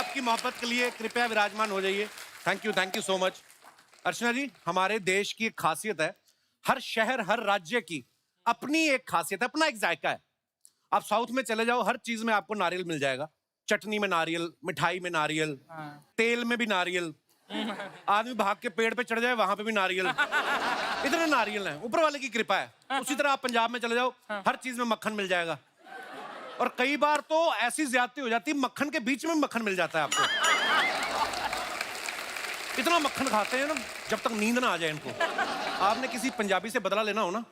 आपकी मोहब्बत के लिए कृपया विराजमान हो जाइए। Thank you so much. Archana ji, हमारे देश की एक खासियत है, हर शहर हर राज्य की अपनी एक खासियत है, अपना एक जायका है। आप साउथ में चले जाओ, हर चीज में आपको नारियल मिल जाएगा। चटनी में नारियल, मिठाई में नारियल, तेल में भी नारियल, आदमी भाग के पेड़ पे चढ़ जाए वहां पे भी नारियल। इतने नारियल हैं, ऊपर वाले की कृपा है। उसी तरह आप पंजाब में चले जाओ, हर चीज में मक्खन मिल जाएगा। और कई बार तो ऐसी ज्यादती हो जाती है, मक्खन के बीच में मक्खन मिल जाता है आपको। इतना मक्खन खाते हैं ना, जब तक नींद ना आ जाए इनको। आपने किसी पंजाबी से बदला लेना हो ना,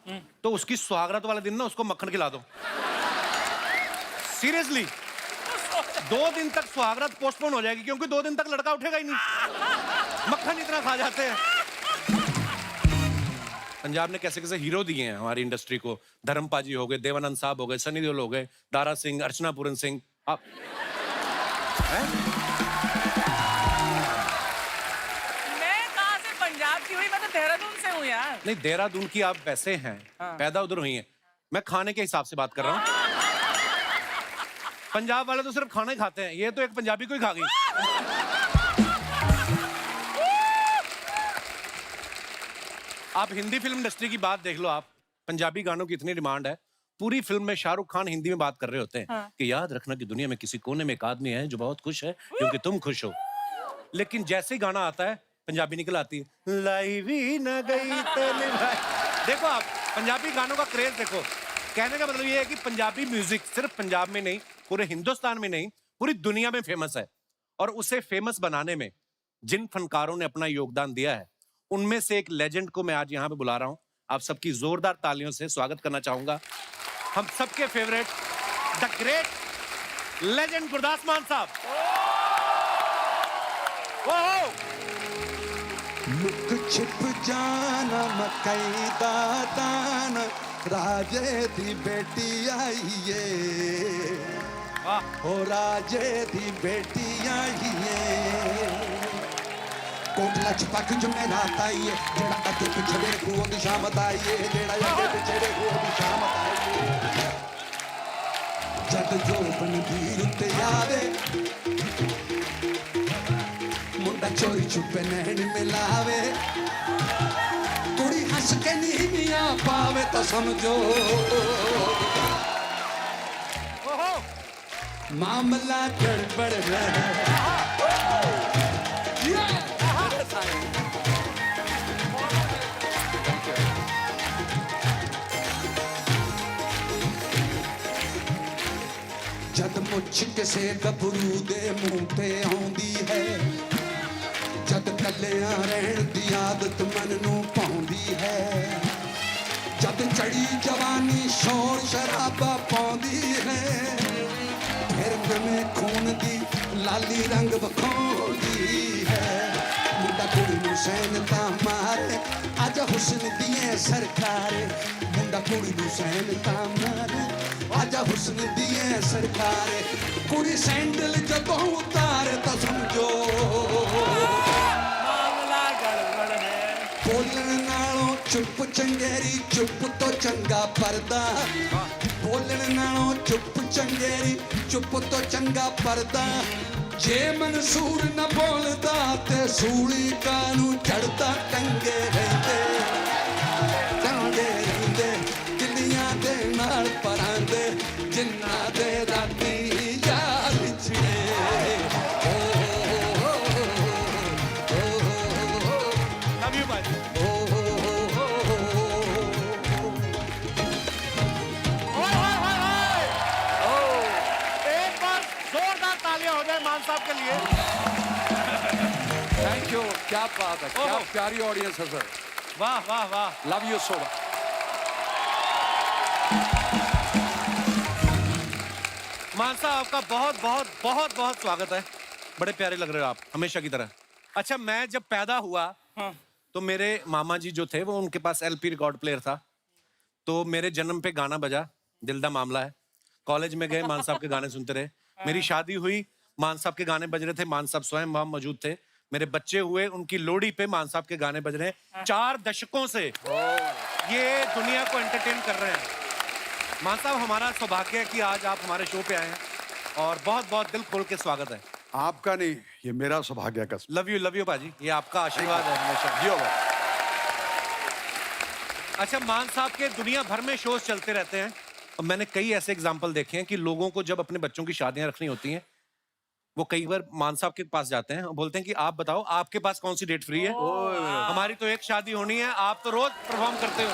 तो उसकी सुहागरात वाले दिन ना उसको मक्खन खिला दो। सीरियसली, 2 दिन तक सुहागरात पोस्टपोन हो जाएगी, क्योंकि 2 दिन तक लड़का उठेगा ही नहीं, मक्खन इतना खा जाते हैं। पंजाब ने कैसे कैसे हीरो दिए हैं हमारी इंडस्ट्री को। धर्म पाजी हो गए, देवानंद साहब हो गए, सनी देओल हो गए, दारा सिंह, अर्चना पूरन सिंह। आप पंजाब की हुई, मैं तो देहरादून से हूँ यार। नहीं, देहरादून की आप वैसे हैं, पैदा उधर हुई हैं। मैं खाने के हिसाब से बात कर रहा हूँ। पंजाब वाले तो सिर्फ खाना ही खाते हैं, ये तो एक पंजाबी को ही खा गई। आप हिंदी फिल्म इंडस्ट्री की बात देख लो, आप पंजाबी गानों की इतनी डिमांड है, पूरी फिल्म में शाहरुख खान हिंदी में बात कर रहे होते हैं कि याद रखना कि दुनिया में किसी कोने में एक आदमी है जो बहुत खुश है क्योंकि तुम खुश हो। लेकिन जैसे ही गाना आता है, पंजाबी निकल आती है, लाई भी न गई तेरे भाई। देखो आप पंजाबी गानों का क्रेज देखो। कहने का मतलब ये है कि पंजाबी म्यूजिक सिर्फ पंजाब में नहीं, पूरे हिंदुस्तान में नहीं, पूरी दुनिया में फेमस है। और उसे फेमस बनाने में जिन फनकारों ने अपना योगदान दिया है, उनमें से एक लेजेंड को मैं आज यहाँ पे बुला रहा हूँ। आप सबकी जोरदार तालियों से स्वागत करना चाहूंगा, हम सबके favourite the great legend Gurdas मान साहब। लुक छिप जाना मकई दा दाना, राजे दी बेटी आईए, हो राजे दी बेटी आईए। कोटला छपक जो मेरा ताईए, जेड़ा अगे पिछे मेरे को दी शाम ताईए, जेड़ा अगे पिछे मेरे को दी शाम ताईए। जद जोबन वीर ते आवे, मुंडा चोरी छुपे नैन मिलावे, कुड़ी हंस के नीमिया पावे तो समझो मामला गड़बड़ है। जद मुझ किसे गबरू दे मुंह ते आउंदी है, जद कलियां रहण दी आदत मन नू पाउंदी है, जद चढ़ी जवानी शोर शराबा पाउंदी है, फिर नवें खून दी लाली रंग बखाउंदी है। मुंडा कुड़ी नू सैन ता मारे, आजा हुस्न दिए सरकारे, मुंडा कुड़ी नू सैन ता मारे, आजा हुस्न दिए सरकारे। कुड़ी सैंडल जब उतारे तो समझो मामला गड़बड़ है। बोलण नालों चुप चंगेरी, चुप तो चंगा पर्दा। बोलण नालों चुप चंगेरी, चुप तो चंगा पर्दा। जे मंसूर न बोलदा ते सूली कानू चढ़दा टंगे रहंदे, टंगे रहंदे किलियां दे नाल परांदे, जिन्ना दे राती यार विछड़े। लव यू भाई। एक बार जोरदार तालियां हो जाए मान साहब के लिए। थैंक यू, क्या बात है, क्या प्यारी ऑडियंस है सर। वाह वाह वाह, लव यू सो मच। मान साहब आपका बहुत बहुत बहुत बहुत स्वागत है। बड़े प्यारे लग रहे हो आप, हमेशा की तरह। अच्छा, मैं जब पैदा हुआ तो मेरे मामा जी जो थे वो, उनके पास एलपी रिकॉर्ड प्लेयर था, तो मेरे जन्म पे गाना बजा, दिल दा मामला है। कॉलेज में गए, मान साहब के गाने सुनते रहे। मेरी शादी हुई, मान साहब के गाने बज रहे थे, मान साहब स्वयं वहां मौजूद थे। मेरे बच्चे हुए, उनकी लोहड़ी पे मान साहब के गाने बज रहे हैं। 4 दशकों से ये दुनिया को एंटरटेन कर रहे हैं। मान साहब, हमारा सौभाग्य है कि आज आप हमारे शो पे आए हैं और बहुत बहुत दिल खोल के स्वागत है। आपका नहीं, ये मेरा सौभाग्य का। लव यू भाजी, ये आपका आशीर्वाद है हमेशा। जियो भाई। अच्छा, मान साहब के दुनिया भर में शोज चलते रहते हैं और मैंने कई ऐसे एग्जाम्पल देखे हैं कि लोगों को जब अपने बच्चों की शादियां रखनी होती हैं, वो कई बार मान साहब के पास जाते हैं और बोलते हैं कि आप बताओ आपके पास कौन सी डेट फ्री है। हमारी तो एक शादी होनी है, आप तो रोज परफॉर्म करते हो।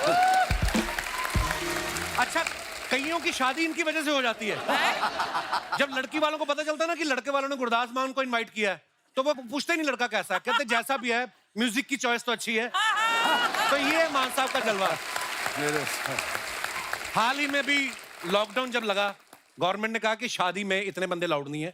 अच्छा, कईयों की शादी इनकी वजह से हो जाती है। जब लड़की वालों को पता चलता है ना कि लड़के वालों ने गुरदास मान को इनवाइट किया है, तो वो पूछते ही नहीं लड़का कैसा है, कहते जैसा भी है, म्यूजिक की चॉइस तो अच्छी है। तो ये है मान साहब का जलवा। हाल ही में भी लॉकडाउन जब लगा, गवर्नमेंट ने कहा कि शादी में इतने बंदे लाउड नहीं है,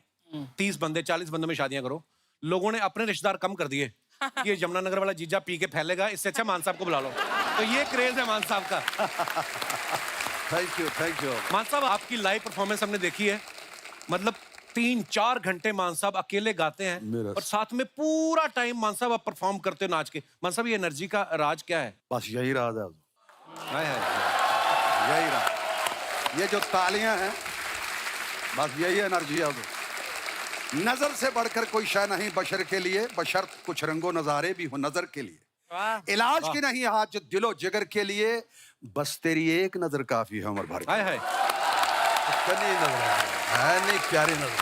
30 बंदे 40 बंदों में शादियां करो। लोगों ने अपने रिश्तेदार कम कर दिए कि ये यमुनानगर वाला जीजा पी के फैलेगा, इससे अच्छा मान साहब को बुला लो। तो ये क्रेज है मान साहब का। Thank you, thank you. मान साहब, आपकी लाइव परफॉर्मेंस हमने देखी है, मतलब 3-4 घंटे मान साहब अकेले गाते हैं और साथ में पूरा टाइम मान साहब आप परफॉर्म करते हो नाच के। मान साहब, ये एनर्जी का राज क्या है? बस यही राज है, यही राज। ये जो तालियां हैं, बस यही एनर्जी है। नजर से बढ़कर कोई शय नहीं बशर के लिए, बशर्त कुछ रंगो नजारे भी हो नजर के लिए। इलाज की नहीं आज दिलो जिगर के लिए, बस तेरी एक नजर काफी है उम्र भर। हाय हाय, नहीं प्यारी नजर।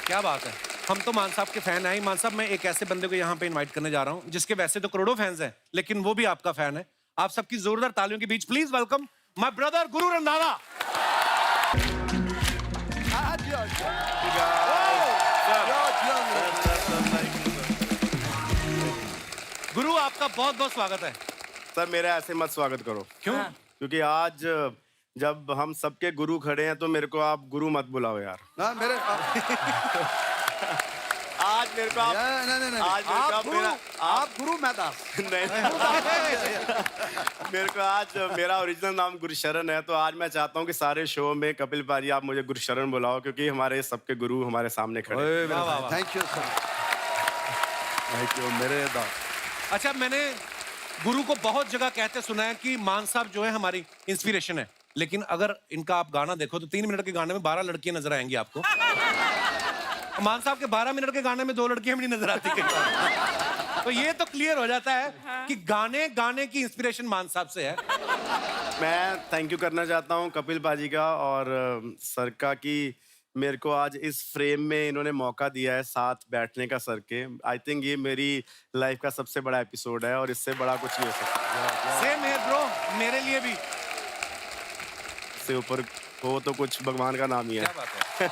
क्या बात है। हम तो मान साहब के फैन हैं। मान साहब, मैं एक ऐसे बंदे को यहाँ पे इनवाइट करने जा रहा हूँ जिसके वैसे तो करोड़ों फैंस हैं, लेकिन वो भी आपका फैन है। आप सबकी जोरदार तालियों के बीच please welcome my brother Guru Randhawa. गुरु, आपका बहुत बहुत स्वागत है। सर, मेरा ऐसे मत स्वागत करो। क्यों? क्योंकि आज जब हम सबके गुरु खड़े हैं तो मेरे को आप गुरु मत बुलाओ यार। ना मेरे आज मेरे को आप नहीं, आज मेरे को आप गुरु मैं दास। नहीं मेरे को आज मेरा ओरिजिनल नाम गुरशरण है, तो आज मैं चाहता हूँ कि सारे शो में कपिल पाजी आप मुझे गुरशरण बुलाओ, क्योंकि हमारे सबके गुरु हमारे सामने खड़े हैं। Thank you sir, thank you मेरे दास। अच्छा, मैंने गुरु को बहुत जगह कहते सुना है कि मान साहब जो है हमारी इंस्पिरेशन है, लेकिन अगर इनका आप गाना देखो तो 3 मिनट के गाने में 12 लड़कियां नजर आएंगी आपको। मान साहब के 12 मिनट के गाने में 2 लड़कियां भी नहीं नजर आती कई बार। तो ये तो क्लियर हो जाता है कि गाने की इंस्पिरेशन मान साहब से है। मैं थैंक यू करना चाहता हूँ कपिल पाजी का और सर का कि मेरे को आज इस फ्रेम में इन्होंने मौका दिया है साथ बैठने का सर के। आई थिंक ये मेरी लाइफ का सबसे बड़ा एपिसोड है और इससे बड़ा कुछ नहीं हो सकता। सेम है ब्रो, मेरे लिए भी। से ऊपर हो तो कुछ भगवान का नाम ही है। क्या बात है।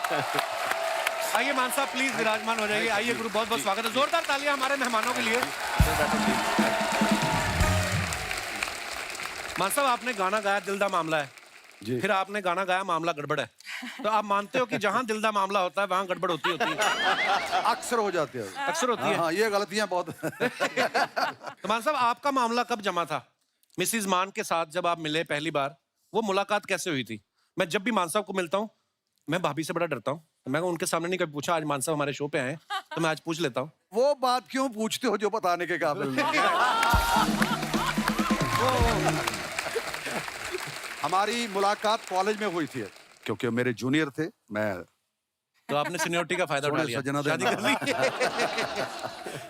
आइए मान साहब, प्लीज विराजमान हो जाइए। आइए गुरु, बहुत बहुत स्वागत है। जोरदार तालियां हमारे मेहमानों के लिए। मान साहब, आपने गाना गाया दिल दा मामला है, फिर आपने गाना गाया मामला गड़बड़ है। तो आप मानते हो कि जहां दिल दा मामला होता है वहां गड़बड़ होती है? अक्सर हो जाती है, अक्सर होती है। हाँ, ये गलतियां बहुत। तो मान साहब, आपका मामला कब जमा था? मिसिज मान के साथ जब आप मिले पहली बार, वो मुलाकात कैसे हुई थी? मैं जब भी मान साहब को मिलता हूँ, मैं भाभी से बड़ा डरता हूँ, तो मैं उनके सामने नहीं कभी पूछा। आज मान साहब हमारे शो पे आए हैं, तो मैं आज पूछ लेता हूँ। वो बात क्यों पूछते हो जो बताने के काबिल नहीं? हमारी मुलाकात कॉलेज में हुई थी, क्योंकि मेरे जूनियर थे। मैं तो आपने सीनियोरिटी का फायदा उठा लिया, शादी कर ली।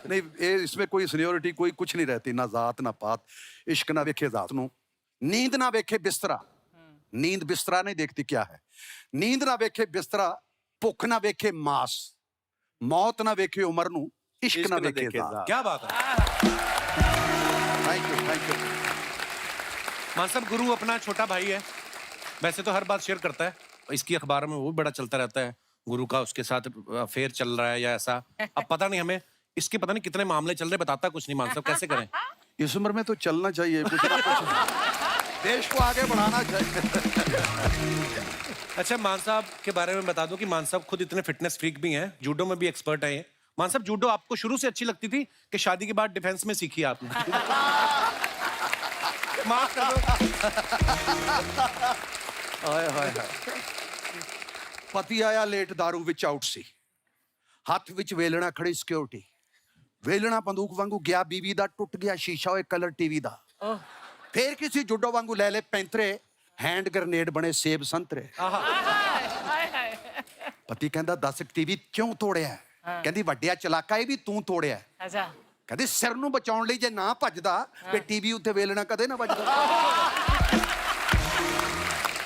नहीं, इसमें कोई सीनियोरिटी कोई कुछ नहीं रहती, ना जात ना पात। इश्क ना वेखे जात नू, नींद ना वेखे बिस्तरा। नींद बिस्तरा नहीं देखती क्या है। नींद ना वेखे बिस्तरा, भुख ना वेखे मास, मौत ना वेखे उमर नू, इश्क ना वेखे जात। क्या बात है। Thank you, thank you. मान साहब, गुरु अपना छोटा भाई है, वैसे तो हर बात शेयर करता है, इसकी अखबार में वो बड़ा चलता रहता है गुरु का उसके साथ अफेयर चल रहा है या ऐसा। अब पता नहीं हमें इसके पता नहीं कितने मामले चल रहे, बताता कुछ नहीं। मान साहब, कैसे करें? इस उम्र में तो चलना चाहिए, कुछ ना कुछ देश को आगे बढ़ाना चाहिए। अच्छा, मान साहब के बारे में बता दो कि मान साहब खुद इतने फिटनेस फ्रीक भी हैं, जूडो में भी एक्सपर्ट हैं। मान साहब, जूडो आपको शुरू से अच्छी लगती थी कि शादी के बाद डिफेंस में सीखी आपने? माफ कर दो। पति आया लेट दारू विच आउट सी, हथ विच वेलना खड़ी सिक्योरिटी, वेलना बंदूक वांगू गया बीवी दा, टुट गया शीशा होए कलर टीवी दा। फिर किसी जुडो वांगू ले पैंतरे, हैंड ग्रेनेड बने सेब संतरे। ਪਤੀ ਕਹਿੰਦਾ ਦੱਸ ਟੀਵੀ ਕਿਉਂ ਤੋੜਿਆ? ਕਹਿੰਦੀ ਵੱਡਿਆ ਚਲਾਕਾ ਇਹ ਵੀ ਤੂੰ ਤੋੜਿਆ। अच्छा ਕਹਿੰਦੇ ਸਿਰ ਨੂੰ ਬਚਾਉਣ ਲਈ ਜੇ ਨਾ ਭੱਜਦਾ ਤੇ ਟੀਵੀ ਉੱਤੇ ਵੇਲਣਾ ਕਦੇ ਨਾ ਵੱਜਦਾ।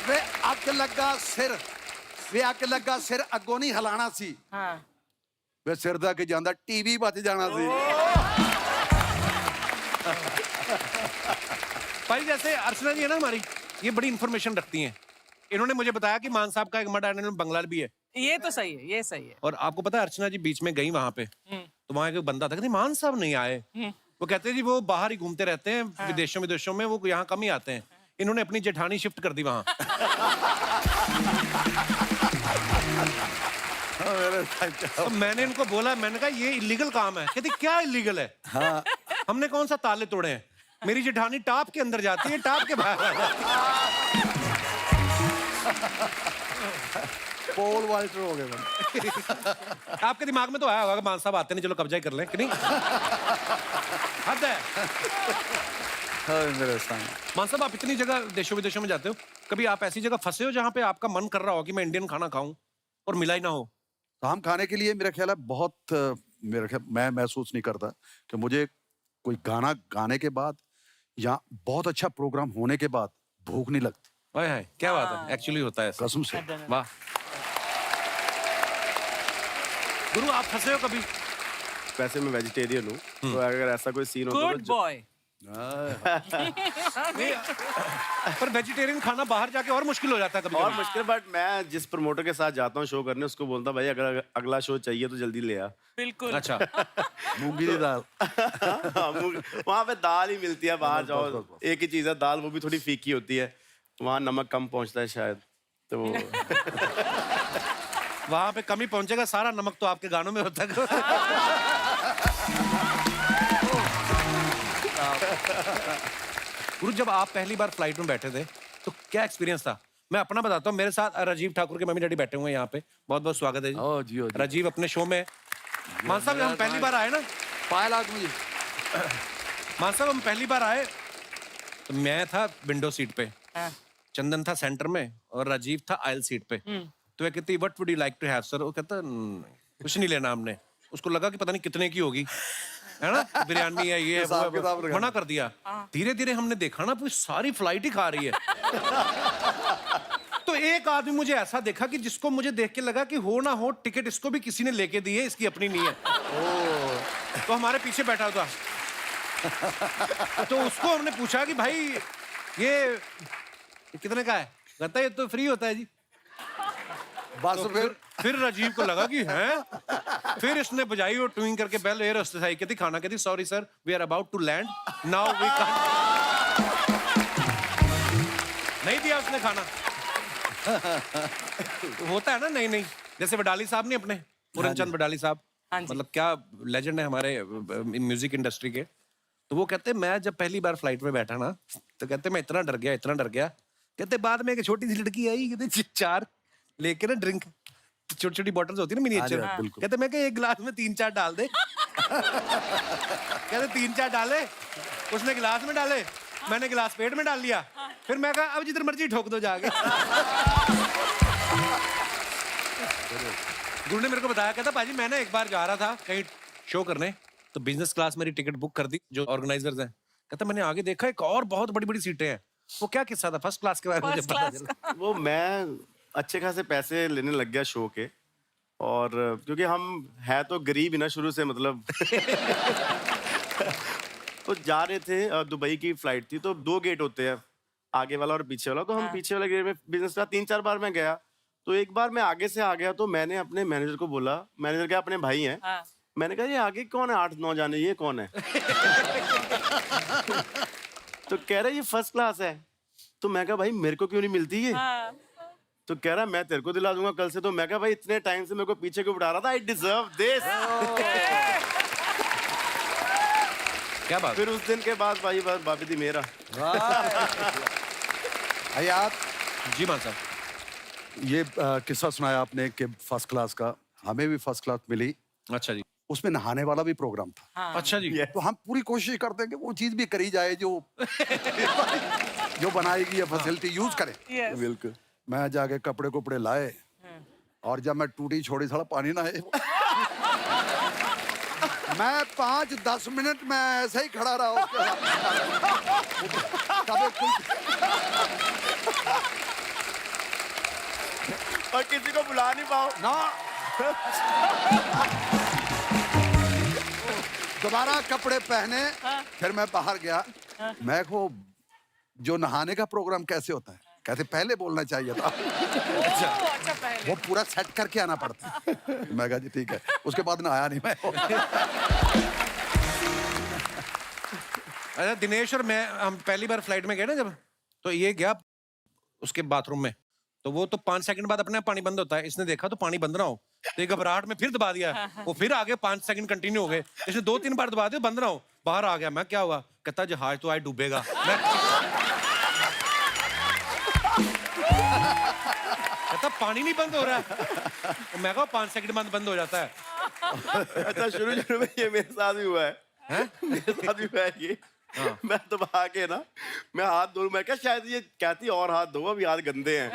ਵੇ ਅੱਗ ਲੱਗਾ ਸਿਰ, ਵੇ ਅੱਗ ਲੱਗਾ ਸਿਰ ਅੱਗੋਂ ਨਹੀਂ ਹਿਲਾਣਾ ਸੀ, हाँ ਵੇ ਸਿਰ ਦਾ ਕਿ ਜਾਂਦਾ ਟੀਵੀ ਬਚ ਜਾਣਾ ਸੀ। भाई जैसे अर्चना जी है ना हमारी, ये बड़ी इन्फॉर्मेशन रखती हैं। इन्होंने मुझे बताया कि मान साहब का एक मड आइलैंड में बंगला भी है। ये तो सही है, ये सही है। और आपको पता है अर्चना जी बीच में गई वहां पे, तो वहां एक बंदा था, कहते मान साहब नहीं आए। वो कहते हैं जी वो बाहर ही घूमते रहते हैं, विदेशों में, वो यहाँ कम ही आते हैं। इन्होंने अपनी जेठानी शिफ्ट कर दी वहां। तो मैंने इनको बोला, मैंने कहा ये इलीगल काम है। कहती क्या इलीगल है? हमने कौन सा ताले तोड़े हैं? मेरी जेठानी टॉप के अंदर जाती है, टॉप के बाहर आ जाती है। पोल वाल्टर हो गए बंदे। आपके दिमाग में तो आया होगा कि मान साहब आते नहीं, चलो कब्जा ही कर लें, कि नहीं? हद है। मान साहब आप इतनी जगह देशों विदेशों में जाते हो, कभी आप ऐसी जगह फंसे हो जहां पे आपका मन कर रहा हो कि मैं इंडियन खाना खाऊं और मिला ही ना हो? काम खाने के लिए मेरा ख्याल है बहुत, मेरा ख्याल मैं महसूस नहीं करता कि मुझे कोई गाना गाने के बाद या बहुत अच्छा प्रोग्राम होने के बाद भूख नहीं लगती। ओए हाय, क्या बात है, एक्चुअली होता है ऐसा। कसम से। वाह। गुरु आप फंसे हो कभी? वैसे मैं वेजिटेरियन हूँ, तो अगर ऐसा कोई सीन होता गुड बॉय। पर वेजिटेरियन खाना बाहर जाके और मुश्किल हो जाता है कभी और कभी। मुश्किल, बट मैं जिस प्रमोटर के साथ जाता हूँ शो करने, उसको बोलता भाई अगर अगला शो चाहिए तो जल्दी ले आ। बिल्कुल। अच्छा। मूंगी की दाल। वहाँ पे दाल ही मिलती है, बाहर जाओ एक ही चीज है दाल, वो भी थोड़ी फीकी होती है, वहाँ नमक कम पहुँचता है शायद, तो वहां पे कमी पहुंचेगा, सारा नमक तो आपके गानों में होता है। गुरु जब आप पहली बार फ्लाइट में बैठे थे तो क्या एक्सपीरियंस था? मैं अपना बताता हूँ, मेरे साथ राजीव ठाकुर के मम्मी डैडी बैठे हुए हैं यहाँ पे, बहुत बहुत स्वागत है जी। ओ जी, ओ जी। राजीव अपने शो में। मान साहब हम पहली बार आए ना, पायल आदमी। मान साहब हम पहली बार आए तो मैं था विंडो सीट पे, चंदन था सेंटर में और राजीव था आयल सीट पे। तो वह कहती what would you like to have sir? वो कहता कुछ नहीं लेना हमने। उसको लगा कि पता नहीं कितने की होगी, है ना, बिरयानी है, ये है, वो है, मना कर दिया। धीरे धीरे हमने देखा ना पूरी सारी फ्लाइट ही खा रही है। तो एक आदमी मुझे ऐसा देखा कि जिसको मुझे देख के लगा कि हो ना हो टिकट इसको भी किसी ने लेके दी है, इसकी अपनी नहीं है। तो हमारे पीछे बैठा था, तो उसको हमने पूछा कि भाई ये कितने का है? कहता है ये तो फ्री होता है जी। बस तो फिर राजीव को लगा कि है, फिर इसने बजाई और ट्विंग करके बेल एयर होस्टेस आई, कहती खाना, कहती sorry sir we are about to land now we can't. नहीं दिया उसने खाना। होता है ना, नहीं नहीं, जैसे वडाली साहब नहीं अपने पूरनचंद वडाली साहब, मतलब क्या लेजेंड है हमारे म्यूजिक इंडस्ट्री के। तो वो कहते मैं जब पहली बार फ्लाइट में बैठा ना, तो कहते मैं इतना डर गया, कहते बाद में एक छोटी सी लड़की आई, कहते 4 लेके ना ड्रिंक, छोटी छोटी बॉटल्स होती है ना मिनिएचर, कहते मैं एक गिलास में 3-4 डाल दे। कहते 3-4 डाले, उसने गिलास में डाले, मैंने गिलास पेट में डाल लिया, फिर मैं कहा अब जिधर मर्जी ठोक दो जाके। गुरु ने मेरे को बताया, कहता पाजी मैं ना एक बार जा रहा था कहीं शो करने, तो बिजनेस क्लास मेरी टिकट बुक कर दी जो ऑर्गेनाइजर्स हैं। कहता मैंने आगे देखा एक और बहुत बड़ी बड़ी सीटें हैं। वो क्या किस्सा था फर्स्ट क्लास के बारे में मुझे पता चला। वो मैं अच्छे खासे पैसे लेने लग गया शो के, और क्योंकि हम है तो गरीब ही ना शुरू से, मतलब तो जा रहे थे, दुबई की फ्लाइट थी, तो 2 गेट होते हैं, आगे वाला और पीछे वाला। तो हम पीछे वाले गेट में बिजनेस क्लास 3-4 बार मैं गया, तो एक बार मैं आगे से आ गया, तो मैंने अपने मैनेजर को बोला, मैनेजर क्या अपने भाई हैं, मैंने कहा ये आगे कौन है 8-9 जाने, ये कौन है? तो कह रहा है ये फर्स्ट क्लास है। तो मैं कहा भाई मेरे को क्यों नहीं मिलती ये? तो कह रहा मैं तेरे को दिला दूंगा कल से। तो मैं कहा भाई इतने टाइम से मेरे को पीछे क्यों बिठा रहा था, आई डिजर्व दिस। क्या बात। फिर उस दिन के बाद भाई बस बाबी थी मेरा। यार जी मान साहब, ये किस्सा सुनाया आपने कि फर्स्ट क्लास का, हमें भी फर्स्ट क्लास मिली। अच्छा जी। उसमें नहाने वाला भी प्रोग्राम था। अच्छा जी। तो हम पूरी कोशिश करते हैं कि वो चीज भी करी जाए जो जो बनाएगी ये फैसिलिटी यूज करें। Yes. बिल्कुल। मैं जाके कपड़े कुपड़े लाए, और जब मैं टूटी छोड़ी साला पानी ना आए मैं 5-10 मिनट में ऐसे ही खड़ा रहा उसके साथ। कभी कुछ और किसी को बुला नहीं पाओ ना दोबारा कपड़े पहने फिर मैं बाहर गया मैं को जो नहाने का प्रोग्राम कैसे होता है कहते पहले बोलना चाहिए था अच्छा पहले वो पूरा सेट करके आना पड़ता है मैं कहा जी ठीक है उसके बाद नहाया नहीं मैं अच्छा दिनेश और मैं हम पहली बार फ्लाइट में गए ना जब तो ये गया उसके बाथरूम में तो वो तो 5 सेकंड बाद अपने आप पानी बंद होता है इसने देखा तो पानी बंद ना हो तो ये घबराहट में फिर दबा दिया वो फिर आगे 5 सेकंड कंटिन्यू हो गए इसने 2-3 बार दबा दिया बंद ना हो बाहर आ गया मैं क्या हुआ कहता जहाज तो आज डूबेगा मैं कहता पानी नहीं बंद हो रहा है तो मैं कहा 5 सेकंड बाद बंद हो जाता है अच्छा शुरू में ये मेरे साथ भी हुआ है मेरे साथ भी हुआ है ये मैं तो भागे ना मैं हाथ धो मैं क्या शायद ये कहती और हाथ धो अभी हाथ गंदे हैं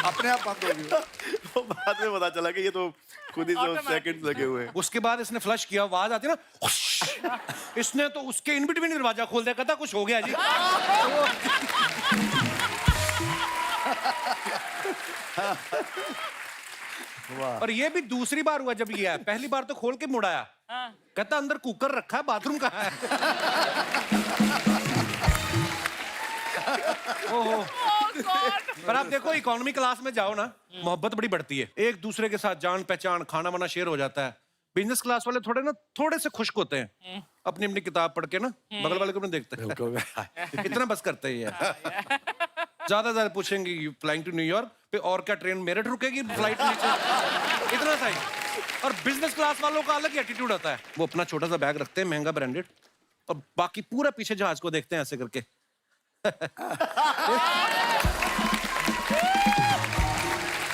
अपने आप बंद हो गई तो बाद में पता चला कि ये तो खुद ही सेकंड लगे हुए हैं उसके बाद इसने फ्लश किया आवाज आती ना इसने तो उसके इन बिटवीन दरवाजा खोल दिया कहता कुछ हो गया जी और ये भी दूसरी बार हुआ जब ये आया पहली बार तो खोल के मुड़ाया कहता अंदर कुकर रखा है बाथरूम कहाँ है ओहो पर आप देखो इकोनॉमी क्लास में जाओ ना मोहब्बत बड़ी बढ़ती है एक दूसरे के साथ जान पहचान खाना वाना शेयर हो जाता है बिजनेस क्लास वाले थोड़े से खुश्क होते हैं अपनी अपनी किताब पढ़ के ना बगल वाले को नहीं देखते इतना बस करते ही है ज्यादा पूछेंगे फ्लाइंग टू न्यूयॉर्क पे और क्या ट्रेन मेरठ रुकेगी फ्लाइट नीचे इतना सा ही और बिजनेस क्लास वालों का अलग एटीट्यूड आता है वो अपना छोटा सा बैग रखते हैं महंगा ब्रांडेड और बाकी पूरा पीछे जहाज को देखते हैं ऐसे करके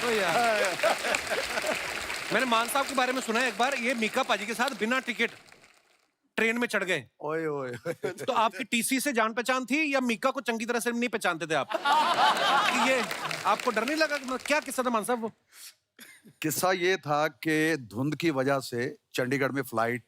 तो यार मैंने मान साहब के बारे में सुना है एक बार ये मीका पाजी के साथ बिना टिकट ट्रेन में चढ़ गए ओए ओए तो आपकी टीसी से जान पहचान थी या मीका को चंगी तरह से नहीं पहचानते थे आप कि ये आपको डर नहीं लगा क्या किस्सा था मान साहब वो किस्सा ये था कि धुंध की वजह से चंडीगढ़ में फ्लाइट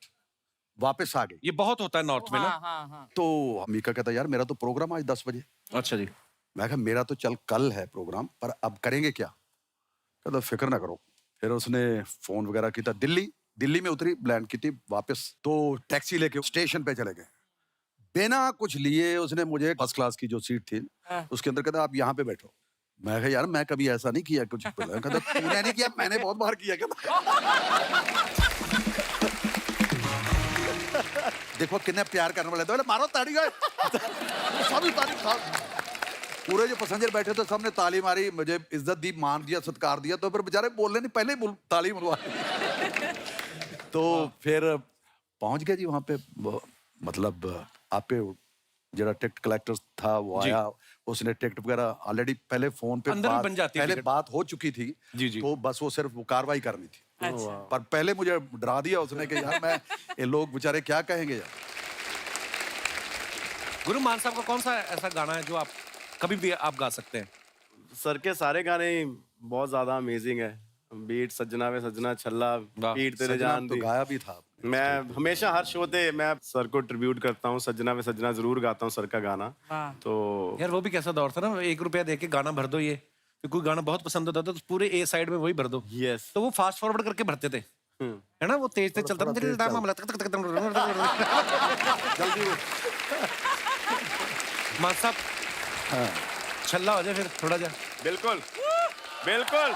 वापस आ गई ये बहुत होता है नॉर्थ में ना तो मीका कहता यार मेरा तो प्रोग्राम आज 10 बजे अच्छा जी मैं कहा मेरा तो चल कल है प्रोग्राम पर अब करेंगे क्या कहता फिक्र ना करो फिर उसने फोन वगैरह किया दिल्ली में उतरी लैंड की थी वापस तो टैक्सी लेके स्टेशन पे चले गए बिना कुछ लिए उसने मुझे फर्स्ट क्लास की जो सीट थी उसके अंदर कहता आप यहाँ पे बैठो मैं कहा यार मैं कभी ऐसा नहीं किया कुछ कहता तूने नहीं किया मैंने बहुत बार किया कहता देखो कितने प्यार करने वाले थे मारो ताड़ी गए सभी तारीफ पूरे जो पैसेंजर बैठे थे सबने ताली मारी मुझे इज्जत दी मान दिया सत्कार दिया तो फिर बेचारे बोलने नहीं पहले ही ताली मरवा तो फिर पहुंच गए जी वहां पे मतलब आप पे जरा टिकट कलेक्टर था वो आया उसने टिकट वगैरह ऑलरेडी पहले फोन पे अंदर बन जाती पहले बात हो चुकी थी जी तो बस वो सिर्फ वो कार्रवाई करनी थी पर पहले मुझे डरा दिया उसने कि यार मैं ये लोग बेचारे क्या कहेंगे यार गुरु मान साहब का कौन सा ऐसा गाना है जो आप कभी भी आप गा सकते हैं सर के सारे गाने बहुत ज्यादा अमेजिंग है बीट सजना वे सजना छल्ला पीट तेरे जान तो दी गाया भी था मैं हमेशा हर शो पे मैं सर को ट्रिब्यूट करता हूँ सजना वे सजना जरूर गाता हूँ सर का गाना तो यार वो भी कैसा दौर था ना 1 रुपया दे के गाना भर दो ये फिर कोई गाना बहुत पसंद होता था तो पूरे ए साइड में वही भर दो यस तो वो फास्ट फॉरवर्ड करके भरते थे है ना वो तेज तेज चलता था जल्दी मान साहब छल्ला हो जाए फिर थोड़ा जा बिल्कुल बिल्कुल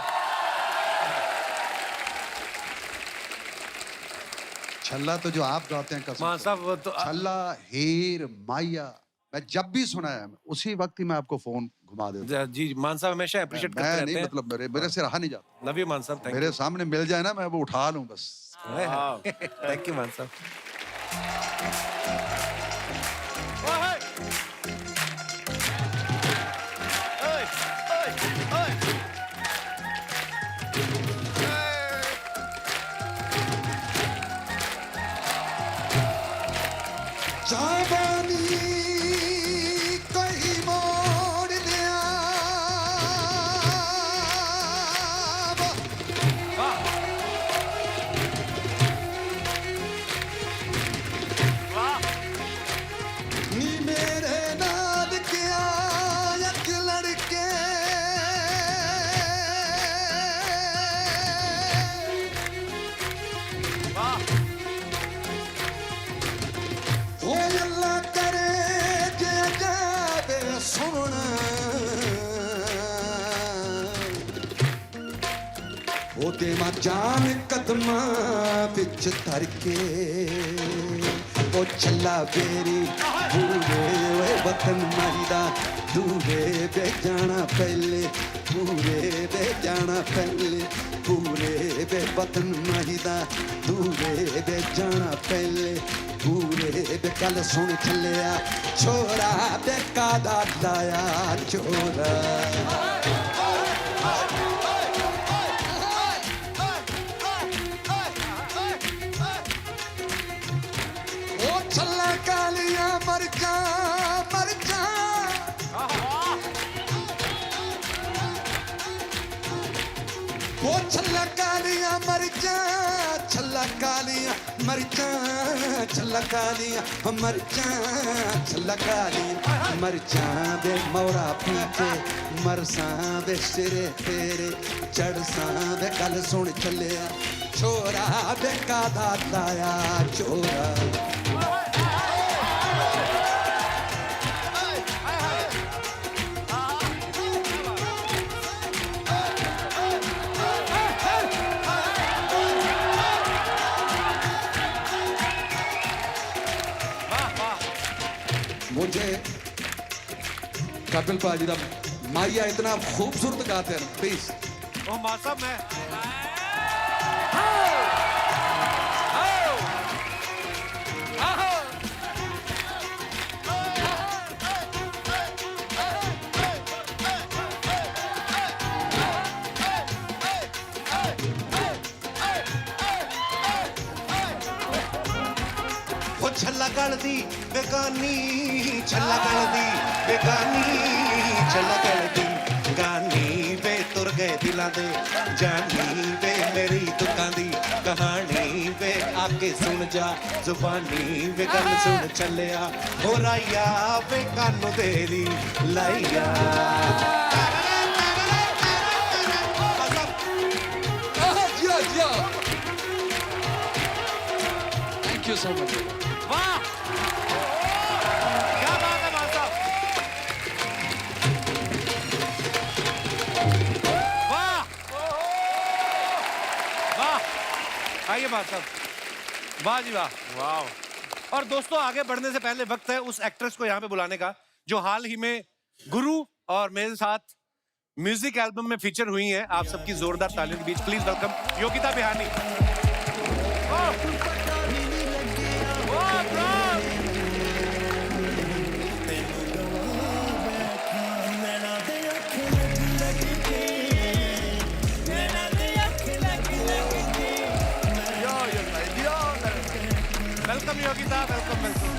छल्ला तो जो आप गाते हैं कसम मान से। साहब वो तो छल्ला हीर माया मैं जब भी सुना है उसी वक्त ही मैं आपको फोन घुमा देता जी मान साहब हमेशा अप्रिशिएट हूं। करते मैं रहते नहीं हैं मतलब मेरे से रहा नहीं जाता लव यू मान साहब थैंक मेरे सामने मिल जाए ना मैं वो उठा लूं बस यू थैंक यू मान साहब जाबानी कहीं मोड़ दिया ਦੇਵਾਂ ਜਾਨ ਕਦਮਾਂ ਵਿੱਚ ਧਰ ਕੇ ਉਹ ਛੱਲਾ ਬੇਰੀ ਪੂਰੇ ਓਏ ਵਤਨ ਮਾਹੀਦਾ ਦੂਰੇ ਵੇ ਜਾਣਾ ਪਹਿਲੇ ਪੂਰੇ ਵੇ ਜਾਣਾ ਪਹਿਲੇ ਪੂਰੇ ਵੇ ਵਤਨ ਮਾਹੀਦਾ ਦੂਰੇ ਵੇ ਜਾਣਾ ਪਹਿਲੇ ਪੂਰੇ ਵੇ ਗੱਲ ਸੁਣ ਚੱਲਿਆ ਛੋਰਾ ਤੇ ਕਾਦਾ ਲਾਇਆ ਚੋਰਾ ਛੱਲਾ ਕਾਲੀਆਂ ਮਰ ਜਾ ਉਹ ਛੱਲਾ ਕਾਲੀਆਂ ਮਰ ਜਾ ਛੱਲਾ ਕਾਲੀਆਂ ਮਰ ਜਾ ਛੱਲਾ ਕਾਲੀਆਂ ਮਰ ਜਾ ਛੱਲਾ ਕਾਲੀਆਂ ਮਰ ਜਾ ਵੇ ਮੌਰਾ ਪੀਕੇ ਮਰਸਾਂ ਵੇ ਸਿਰੇ ਤੇਰੇ ਚੜਸਾਂ ਵੇ ਗੱਲ ਸੁਣ ਚੱਲਿਆ ਛੋਰਾ ਵੇ ਕਾਦਾ ਲਾਇਆ ਚੋਰਾ मुझे कपिल पाजी का माइया इतना खूबसूरत गाते हैं प्लीज ओ मां साहब मैं ਛੱਲਾ ਗਲਦੀ ਬੇਗਾਨੀ ਛੱਲਾ ਗਲਦੀ ਬੇਗਾਨੀ ਛੱਲਾ ਗਲਦੀ ਗਾਨੀ ਵੇ ਤੁਰ ਗਏ ਦਿਲਾਂ ਦੇ ਜਾਨੀ ਵੇ ਮੇਰੀ ਦੁੱਖਾਂ ਦੀ ਕਹਾਣੀ ਵੇ ਆਕੇ ਸੁਣ ਜਾ ਜ਼ੁਬਾਨੀ ਵੇ ਗੱਲ ਸੁਣ ਚੱਲਿਆ ਹੋ ਰਾਇਆ ਵੇ ਕੰਨ ਤੇਰੀ ਲਾਈਆ थैंक यू सो मच वाह क्या बात है मां साहब वाह वाह आइए मां साहब वाह जी वाह वाह और दोस्तों आगे बढ़ने से पहले वक्त है उस एक्ट्रेस को यहाँ पे बुलाने का जो हाल ही में गुरु और मेरे साथ म्यूजिक एल्बम में फीचर हुई हैं। आप सबकी जोरदार तालियों के बीच please welcome Yogita Bihani. Welcome Yogita welcome welcome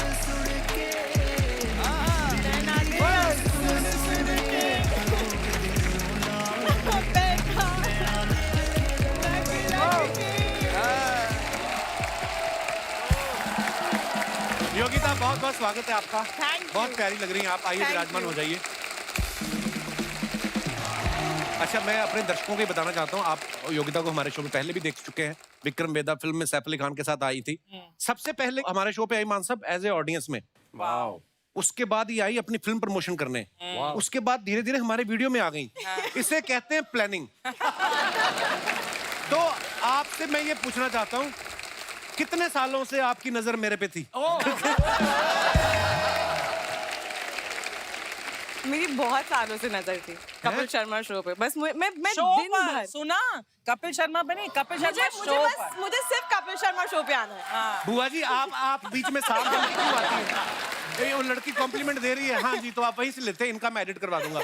Yogita बहुत बहुत स्वागत है आपका। Thank you. बहुत प्यारी लग रही हैं आप। आइए Thank विराजमान you. हो जाइए। अच्छा मैं अपने दर्शकों को ये बताना चाहता हूँ आप योगिता को हमारे शो में पहले भी देख चुके हैं। विक्रम वेदा फिल्म में सैफ अली खान के साथ आई थी। सबसे पहले हमारे शो पे आई मान साहब एज ए ऑडियंस में। वाह उसके बाद ये आई अपनी फिल्म प्रमोशन करने। उसके बाद धीरे धीरे हमारे वीडियो में आ गई। इसे कहते हैं प्लानिंग। तो आपसे मैं ये पूछना चाहता हूँ कितने सालों से आपकी नजर मेरे पे थी? मेरी बहुत सालों से नजर थी कपिल शर्मा शो पे। बस मैं शो दिन पर भर सुना कपिल शर्मा पे नहीं कपिल शर्मा शो पर मुझे सिर्फ कपिल शर्मा शो पे आना है। बुआ जी आप बीच में साफ करने क्यों आती हैं? ये वो लड़की कॉम्प्लीमेंट दे रही है। हाँ जी तो आप वहीं से लेते हैं। इनका मैं एडिट करवा दूंगा।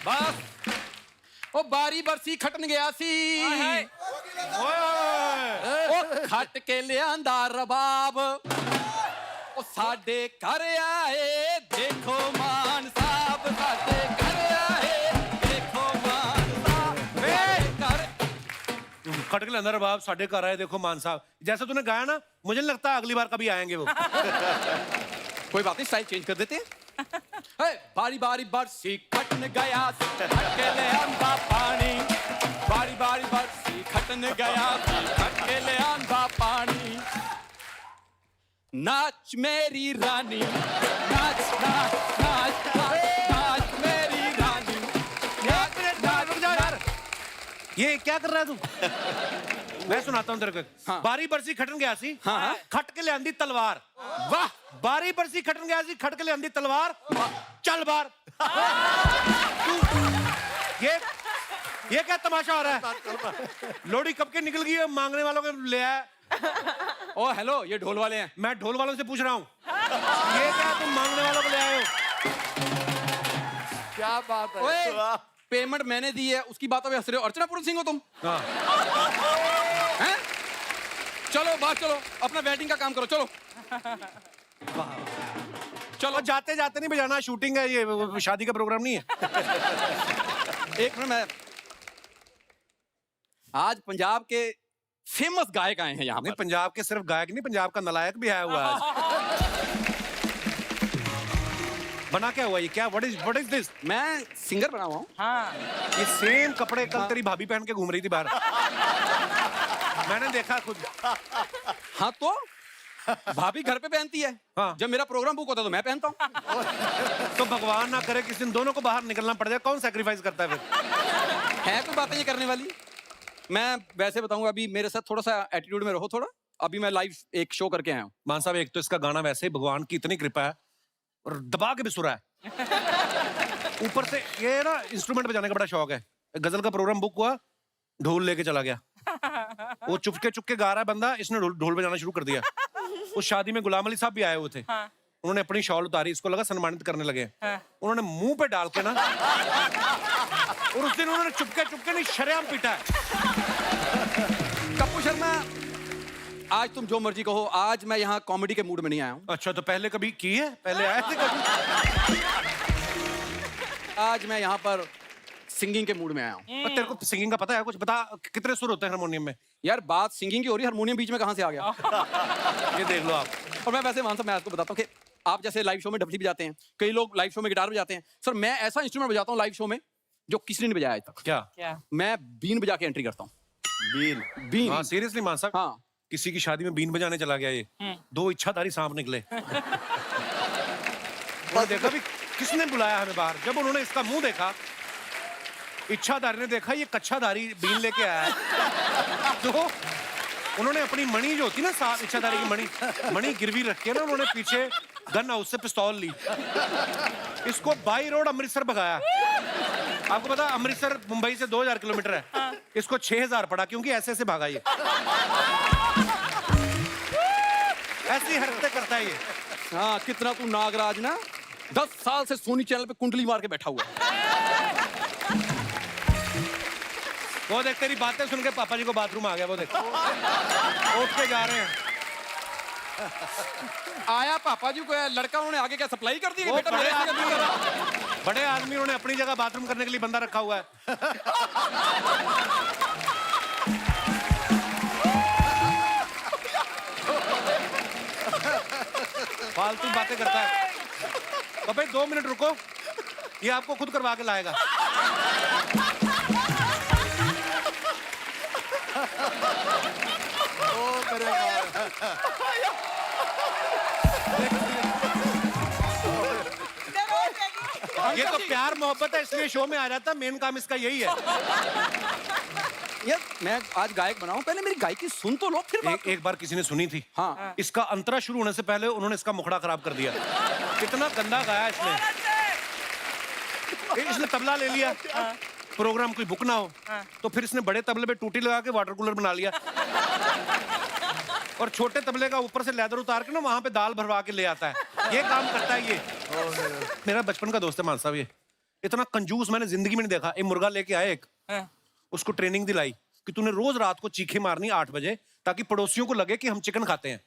बस ਉਹ ਬਾਰੀ ਬਰਸੀ ਖਟਣ ਗਿਆ ਸੀ ਉਹ ਖੱਟ ਕੇ ਲਿਆਂਦਾ ਰਬਾਬ ਉਹ ਸਾਡੇ ਘਰ ਆਏ ਦੇਖੋ ਮਾਨ ਸਾਹਿਬ ਸਾਡੇ ਘਰ ਆਏ ਦੇਖੋ ਮਾਨ ਸਾਹਿਬ ਵੇ ਘਰ खटक के अंदर बाप साढ़े घर आए देखो मान साहब जैसा तूने गाया ना मुझे नहीं लगता अगली बार कभी आएंगे वो। कोई बात नहीं स्टाइल चेंज कर देते हैं बारी बारी बरसी खटन गया खट के लियांदा पानी बारी बारी बरसी खटन गया सी खट के ले आंदा पानी नाच मेरी रानी नाच नाच नाच नाच नाच मेरी रानी एक मिनट रुक जा यार, ये क्या कर रहा है तू? मैं सुनाता हूँ तेरे को। हाँ। बारी बरसी खटन गया सी, हाँ। खट के ले आंदी तलवार। वाह बारी बरसी खटन गया सी, खट के ले आंदी तलवार, चल बार। ये क्या तमाशा हो रहा है? लोहड़ी कब के निकल गई है, मांगने वालों के ले आया। ओ हेलो, ये ढोल वाले हैं। मैं ढोल वालों से पूछ रहा हूँ, ये क्या तुम मांगने वालों को ले आए हो? क्या बात है? ओए, पेमेंट मैंने दी है, उसकी बातों पे हंस रहे हो। अर्चना पूरन सिंह हो तुम? हाँ। हैं? चलो बात, चलो अपना बैटिंग का काम करो, चलो चलो, जाते जाते नहीं बजाना, शूटिंग है, ये शादी का प्रोग्राम नहीं है। एक मिनट, मैं आज पंजाब के फेमस गायक आए हैं यहाँ नहीं, पर। पंजाब के सिर्फ गायक नहीं, पंजाब का नलायक भी आया हुआ है आज। बना क्या हुआ ये? क्या व्हाट इज दिस? मैं सिंगर बना हुआ हूँ। हाँ ये सेम कपड़े कल तेरी भाभी पहन के घूम रही थी बाहर, मैंने देखा खुद। हाँ तो भाभी घर पे पहनती है, हाँ। जब मेरा प्रोग्राम बुक होता है तो मैं पहनता हूँ। तो भगवान ना करे किसी दिन दोनों को बाहर निकलना पड़ जाए, कौन सैक्रिफाइस करता है फिर? है कोई बातें ये करने वाली? मैं वैसे बताऊंगा, अभी मेरे साथ थोड़ा सा एटीट्यूड में रहो थोड़ा। अभी मैं लाइव एक शो करके आया हूँ। मान साहब, एक तो इसका गाना वैसे ही भगवान की इतनी कृपा है और दबा के भी सुरा है, ऊपर से ये ना इंस्ट्रूमेंट बजाने का बड़ा शौक है। गजल का प्रोग्राम बुक हुआ, ढोल लेके चला गया। वो चुपके गा रहा है बंदा, इसने ढोल बजाना शुरू कर दिया। उस शादी में गुलाम अली साहब भी आए हुए थे। उन्होंने अपनी शॉल उतारी, इसको लगा सम्मानित करने लगे। उन्होंने मुंह पे डाल के ना, और उस दिन उन्होंने चुपके नहीं शरेआम पीटा है। कप्पू शर्मा, आज तुम जो मर्जी कहो, आज मैं यहाँ कॉमेडी के मूड में नहीं आया हूँ। अच्छा, तो पहले कभी की है? पहले आए थे कभी? आज मैं यहाँ पर सिंगिंग के मूड में आया हूँ। तेरे को सिंगिंग का पता है कुछ? बता, कितने सुर होते हैं हारमोनियम में? यार बात सिंगिंग की हो रही है, हारमोनियम बीच में कहाँ से आ गया? ये देख लो आप। और मैं वैसे मान, मैं आपको बताता हूँ कि आप जैसे लाइव शो में डफली बजाते हैं, कई लोग लाइव शो में गिटार बजाते हैं। सर मैं ऐसा इंस्ट्रूमेंट बजाता हूँ लाइव शो में जो किसी ने नहीं बजाया आज तक। क्या? मैं बीन बजा के एंट्री करता हूँ। बीन? हाँ, सीरियसली मान साहब। हाँ। किसी की शादी में बीन बजाने चला गया ये, दो इच्छाधारी सांप निकले। और देखा भी किसने बुलाया हमें बाहर? जब उन्होंने इसका मुंह देखा, इच्छाधारी ने देखा ये कच्छाधारी बीन लेके आया है, तो उन्होंने अपनी मणि जो होती ना, साथ इच्छाधारी की मणि गिरवी रख के ना, उन्होंने पीछे गन हाउस से पिस्तौल ली, इसको बाई रोड अमृतसर भगाया। आपको पता अमृतसर मुंबई से 2000 किलोमीटर है, इसको 6000 पड़ा, क्योंकि ऐसे भागा ये। ऐसी हरकतें करता है ये। हाँ, कितना तू नागराज ना 10 साल से सोनी चैनल पे कुंडली मार के बैठा हुआ है। वो देख, तेरी बातें सुन के पापा जी को बाथरूम आ गया। वो देख, उठ के जा रहे हैं। आया पापा जी को लड़का, उन्होंने आगे क्या सप्लाई कर दी? वो बेटा बड़े मेरे आदमी, आगे बड़े आदमी उन्होंने अपनी जगह बाथरूम करने के लिए बंदा रखा हुआ है। फालतू बातें करता है। अबे 2 मिनट रुको, ये आपको खुद करवा के लाएगा। ये तो प्यार मोहब्बत है, इसलिए शो में आ जाता। मेन काम इसका यही है। यार मैं आज गायक बनाऊं, पहले मेरी गायकी सुन तो लो, फिर बात एक बार किसी ने सुनी थी। हाँ। इसका अंतरा शुरू होने से पहले उन्होंने इसका मुखड़ा खराब कर दिया। कितना गंदा गाया इसने। इसने तबला ले लिया, प्रोग्राम कोई बुक ना हो, तो फिर इसने बड़े तबले पे टूटी लगा के वाटर कूलर बना लिया, और छोटे तबले का ऊपर से लेदर उतार के ना वहां पे दाल भरवा के ले आता है। ये काम करता है ये। मेरा बचपन का दोस्त है मान साहब, ये इतना कंजूस मैंने जिंदगी में नहीं देखा। एक मुर्गा लेके आए, एक उसको ट्रेनिंग दिलाई कि तूने रोज रात को चीखे मारनी 8 बजे, ताकि पड़ोसियों को लगे कि हम चिकन खाते हैं।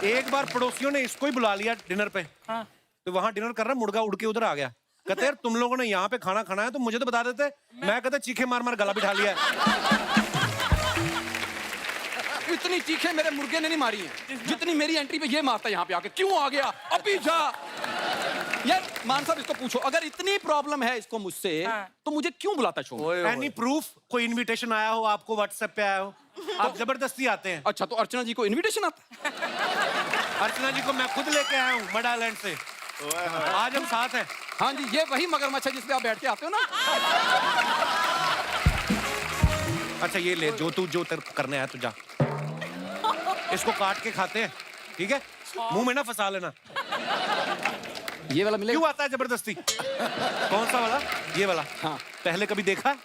एक बार पड़ोसियों ने इसको ही बुला लिया डिनर पे, तो वहां डिनर कर रहा, मुर्गा उड़ के उधर आ गया। कहते यार तुम लोगों ने यहाँ पे खाना खाना है तो मुझे तो बता देते। मैं कहते चीखे मार मार गला बिठा लिया है। इतनी चीखें मेरे मुर्गे ने नहीं मारी हैं जितनी मेरी एंट्री पे ये मारता है यहाँ पे आके। क्यों आ गया? अभी जा। यार मान साहब इसको पूछो, अगर इतनी प्रॉब्लम है इसको मुझसे, तो मुझे क्यों बुलाता शो में? Any proof? कोई इनविटेशन आया हो आपको, व्हाट्सएप पे आया हो? आप जबरदस्ती आते हैं? अच्छा, तो अर्चना जी को इनविटेशन आता है? अर्चना जी को मैं खुद लेके आया हूँ मड आइलैंड से। आज हम साथ हैं। हाँ जी, ये वही मगरमच्छ है जिस पे आप बैठ के आते हो ना। अच्छा ये ले, जो तू जो तेरे को करने आया तू जा। इसको काट के खाते हैं, ठीक है? मुंह में ना फंसा लेना। ये वाला मिलेगा? क्यों आता है जबरदस्ती? कौन सा वाला? ये वाला? हाँ। पहले कभी देखा है?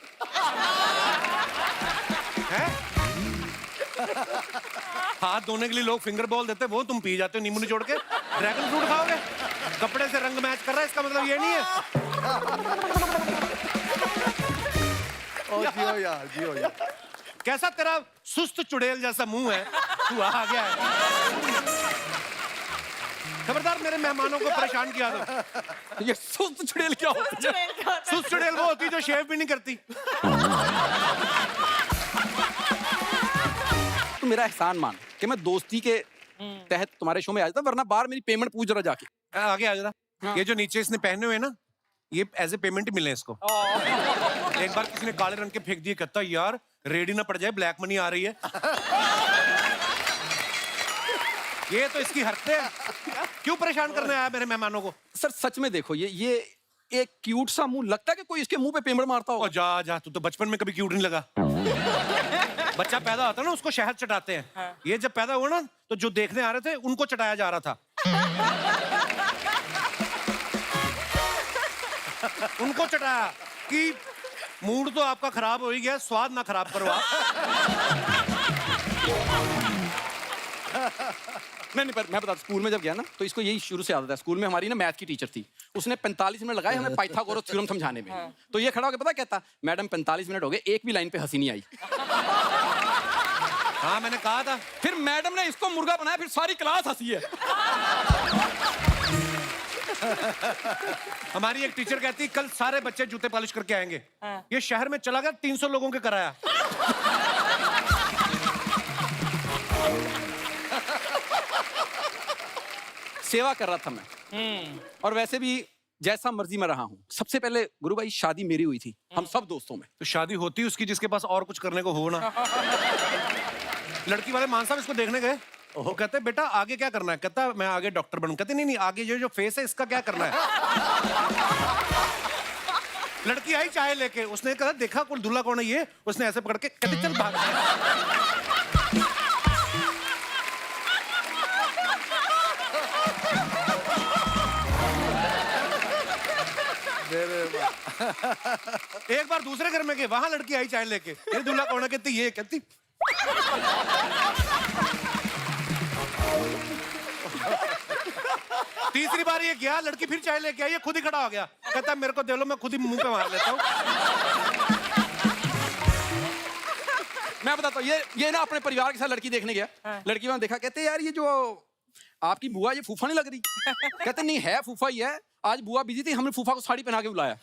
हाथ धोने के लिए लोग फिंगर बॉल देते हैं, वो तुम पी जाते हो नींबू निचोड़ के। ड्रैगन फ्रूट खाओगे? कपड़े से रंग मैच कर रहा है, इसका मतलब ये नहीं है। ओ जियो यार, जियो यार। कैसा तेरा सुस्त चुड़ैल जैसा मुंह है, तू आ गया है। खबरदार मेरे मेहमानों को परेशान किया तो। ये सुस्त चुड़ैल क्या होती है? सुस्त चुड़ैल वो होती है जो शेव भी नहीं करती। तू मेरा एहसान मान कि मैं दोस्ती के तहत तुम्हारे शो में आ जाता, वरना बाहर मेरी पेमेंट पूछ जरा जाके। आगे आ जरा। ये जो नीचे इसने पहने हुए ना, ये एज ए पेमेंट ही मिले इसको। एक बार किसी ने काले रंग के फेंक दिए, कहता यार रेडी ना पड़ जाए, ब्लैक मनी आ रही है। ये तो इसकी हरकतें हैं। क्यों परेशान करने आया मेरे मेहमानों को? सर सच में देखो, ये एक क्यूट सा मुंह, लगता है कि कोई इसके मुंह पे पेमेंट मारता ओ हो। जा जा, तू तो बचपन में कभी क्यूट नहीं लगा। बच्चा पैदा होता है ना, उसको शहद चटाते हैं। ये जब पैदा हुआ ना, तो जो देखने आ रहे थे उनको चटाया जा रहा था। उनको चटाया कि मूड तो आपका खराब हो ही गया, स्वाद ना खराब करो आप। नहीं, पर मैं बता, स्कूल में जब गया ना, तो इसको यही शुरू से आदत है। स्कूल में हमारी ना मैथ की टीचर थी, उसने 45 मिनट लगाए हमें पाइथागोरस थ्योरम समझाने में। तो ये खड़ा होकर पता कहता, मैडम 45 मिनट हो गए, एक भी लाइन पे हंसी नहीं आई। हाँ मैंने कहा था। फिर मैडम ने इसको मुर्गा बनाया, फिर सारी क्लास हंसी है। हमारी एक टीचर कहती कल सारे बच्चे जूते पॉलिश करके आएंगे। ये शहर में चला गया, 300 लोगों के कराया। सेवा कर रहा था मैं, और वैसे भी जैसा मर्जी में रहा हूँ। सबसे पहले गुरु भाई शादी मेरी हुई थी, हम सब दोस्तों में। तो शादी होती उसकी जिसके पास और कुछ करने को हो ना। लड़की वाले मान साहब इसको देखने गए, वो कहते बेटा आगे क्या करना है? कहता मैं आगे डॉक्टर बनूं। कहते नहीं नहीं, आगे ये जो फेस है इसका क्या करना है? लड़की आई चाय लेके, उसने कहा देखा कौन दूल्हा कौन है ये? उसने ऐसे पकड़ के कहते चल भाग। एक बार दूसरे घर में गए, वहां लड़की आई चाय लेके, ये दूल्हा कौन है? कहती ये। कहती तीसरी बार ये गया, लड़की फिर चाय लेके आई, ये खुद ही खड़ा हो गया। कहता मेरे को दे लो, मैं खुद ही मुंह पे मार लेता हूँ। मैं बताता हूँ, ये ना अपने परिवार के साथ लड़की देखने गया। लड़की वहां देखा, कहते यार ये जो आपकी बुआ, ये फूफा नहीं लग रही? कहते नहीं है, फूफा ही है। आज बुआ बिजी थी, हमने फूफा को साड़ी पहना के बुलाया।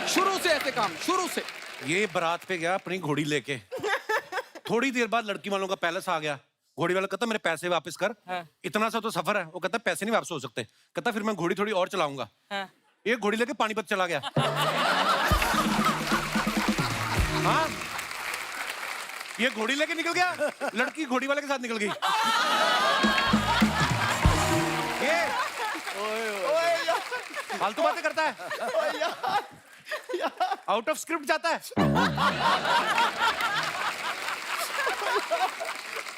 शुरू से ऐसे काम, शुरू से। ये बारात पे गया अपनी घोड़ी लेके। थोड़ी देर बाद लड़की वालों का पैलेस आ गया। घोड़ी वाला कहता मेरे पैसे वापस कर। इतना सा तो सफर है। वो कहता पैसे नहीं वापस हो सकते। कहता फिर मैं घोड़ी थोड़ी और चलाऊंगा। एक घोड़ी लेके पानीपत चला गया। हाँ, ये घोड़ी लेके निकल गया, लड़की घोड़ी वाले के साथ निकल गई। ये फालतू बातें करता है, आउट ऑफ स्क्रिप्ट जाता है।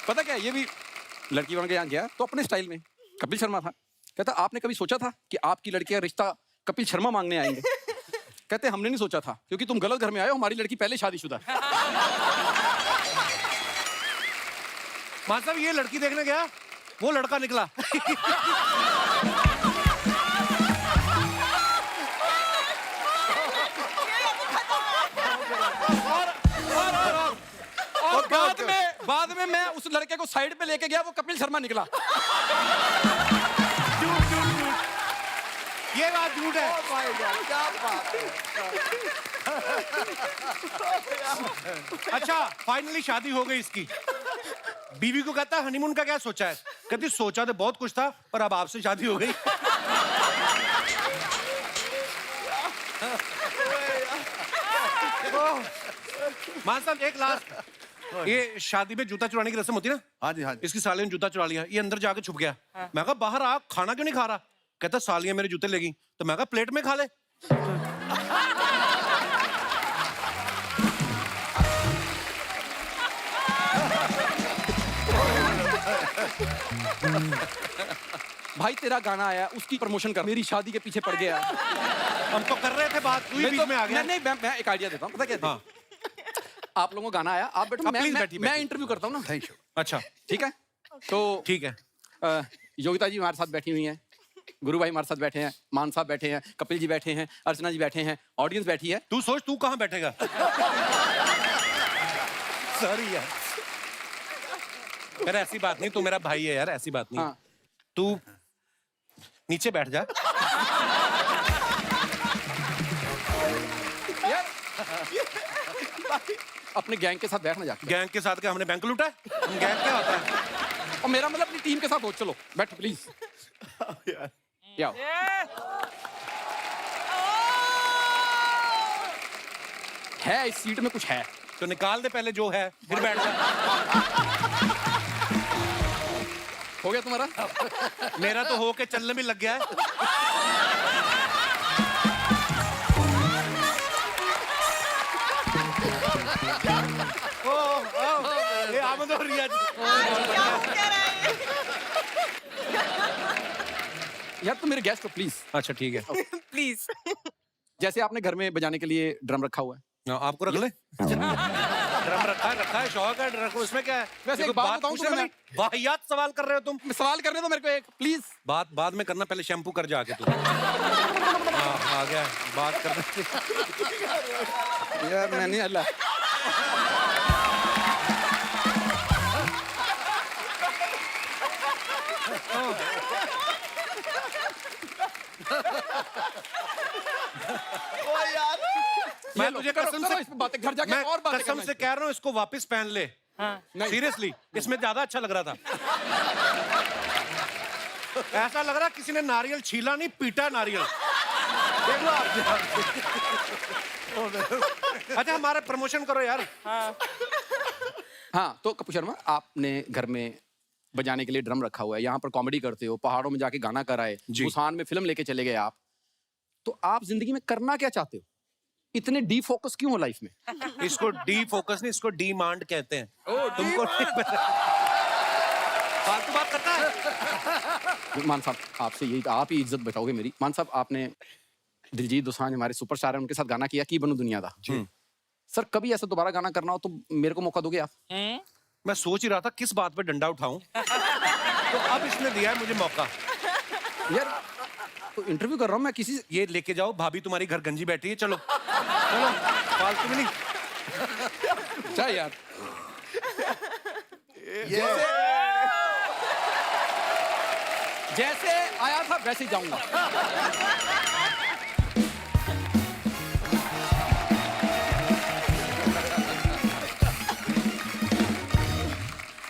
पता क्या, ये भी लड़की बन के यहाँ गया तो अपने स्टाइल में। कपिल शर्मा था, कहता आपने कभी सोचा था कि आपकी लड़की का रिश्ता कपिल शर्मा मांगने आएंगे? कहते हमने नहीं सोचा था, क्योंकि तुम गलत घर में आए हो, हमारी लड़की पहले शादीशुदा है। मान साहब ये लड़की देखने गया, वो लड़का निकला। और बाद में मैं उस लड़के को साइड पे लेके गया, वो कपिल शर्मा निकला। ये बात झूठ है। क्या बात है। अच्छा फाइनली शादी हो गई इसकी। बीवी को कहता हनीमून का क्या सोचा है? कहती सोचा तो बहुत कुछ था, पर अब आपसे शादी हो गई। मान साहब एक लास्ट, ये शादी में जूता चुराने की रस्म होती है ना, हाँ जी हाँ जी। इसकी साली ने जूता चुरा लिया, ये अंदर जाके छुप गया। मैं कहा बाहर आ, खाना क्यों नहीं खा रहा? कहता सालियां मेरे जूते लेगी, तो मैं कहा प्लेट में खा ले। भाई तेरा गाना आया, उसकी प्रमोशन कर, मेरी शादी के पीछे पड़ गया। हम तो कर रहे थे बात, तू ही बीच में आ गया। नहीं, मैं एक आइडिया देता हूँ, पता क्या? हाँ। आप लोगों को गाना आया, आप बैठो, आप please बैठिए, मैं बैठिए। इंटरव्यू करता हूँ ना। Thank you. अच्छा ठीक है, तो ठीक है। योगिता जी हमारे साथ बैठी हुई हैं, गुरु भाई हमारे साथ बैठे हैं, मान साहब बैठे हैं, कपिल जी बैठे हैं, अर्चना जी बैठे हैं, ऑडियंस बैठी है। तू सोच तू कहाँ बैठेगा। सॉरी यार, ऐसी बात नहीं, तू मेरा भाई है यार, ऐसी बात नहीं। हाँ। तू नीचे बैठ जा। यार, अपने गैंग के साथ बैठना जाके, गैंग के साथ क्या हमने बैंक लूटा है? हम गैंग क्या होता है? और मेरा मतलब अपनी टीम के साथ हो, चलो बैठो प्लीज। आओ। है इस सीट में कुछ है, तो निकाल दे पहले जो है, फिर बैठ जा। हो गया तुम्हारा? मेरा तो हो के चलने भी लग गया है। ये आमद और रिया जी। यार तुम मेरे गेस्ट हो प्लीज। अच्छा ठीक है, प्लीज। जैसे आपने घर में बजाने के लिए ड्रम रखा हुआ है, आपको रख ले। ड्रम रखा है, शौक है, रखो, उसमें क्या है? वैसे एक देखो, बात बताऊं पूछने तुम्हें वाली वाहियात सवाल कर रहे हो तुम। सवाल करने दो मेरे को एक प्लीज। बात बाद में करना, पहले शैम्पू कर जाके तू। हाँ आ गया, बात करना। यार मैं नहीं अल्लाह। मैं तुझे कसम से बातें घर जाके मैं और बातें कसम से कह रहा हूँ, इसको वापस पहन ले। सीरियसली, इसमें ज्यादा अच्छा लग रहा था। ऐसा लग रहा किसी ने नारियल छीला नहीं, पीटा नारियल। देख लो आप। अच्छा हमारा प्रमोशन करो यार। हाँ तो कपूर शर्मा, आपने घर में बजाने के लिए ड्रम रखा हुआ है, यहाँ पर कॉमेडी करते हो, पहाड़ों में जाके गाना कराए, बुसान में फिल्म लेके चले गए आप, तो आप जिंदगी में करना क्या चाहते हो? इतने डी फोकस क्यों हो लाइफ में? इसको डी फोकस नहीं, इसको डिमांड कहते हैं। तुमको नहीं पता? फालतू बात करता है। मान साहब आपसे यही, आप ही इज्जत बचाओगे मेरी। मान साहब आपने दिलजीत दोसांझ हमारे सुपरस्टार हैं, उनके साथ गाना किया, की बनूं दुनिया दा। सर कभी ऐसा दोबारा गाना करना हो तो मेरे को मौका दोगे आप? मैं सोच ही रहा था किस बात पे डंडा उठाऊं, तो अब इसने दिया है मुझे मौका। यार तो इंटरव्यू कर रहा हूँ मैं किसी से। ये लेके जाओ, भाभी तुम्हारी घर गंजी बैठी है, चलो चलो, फालतू में नहीं। अच्छा यार, जैसे आया था वैसे ही जाऊंगा।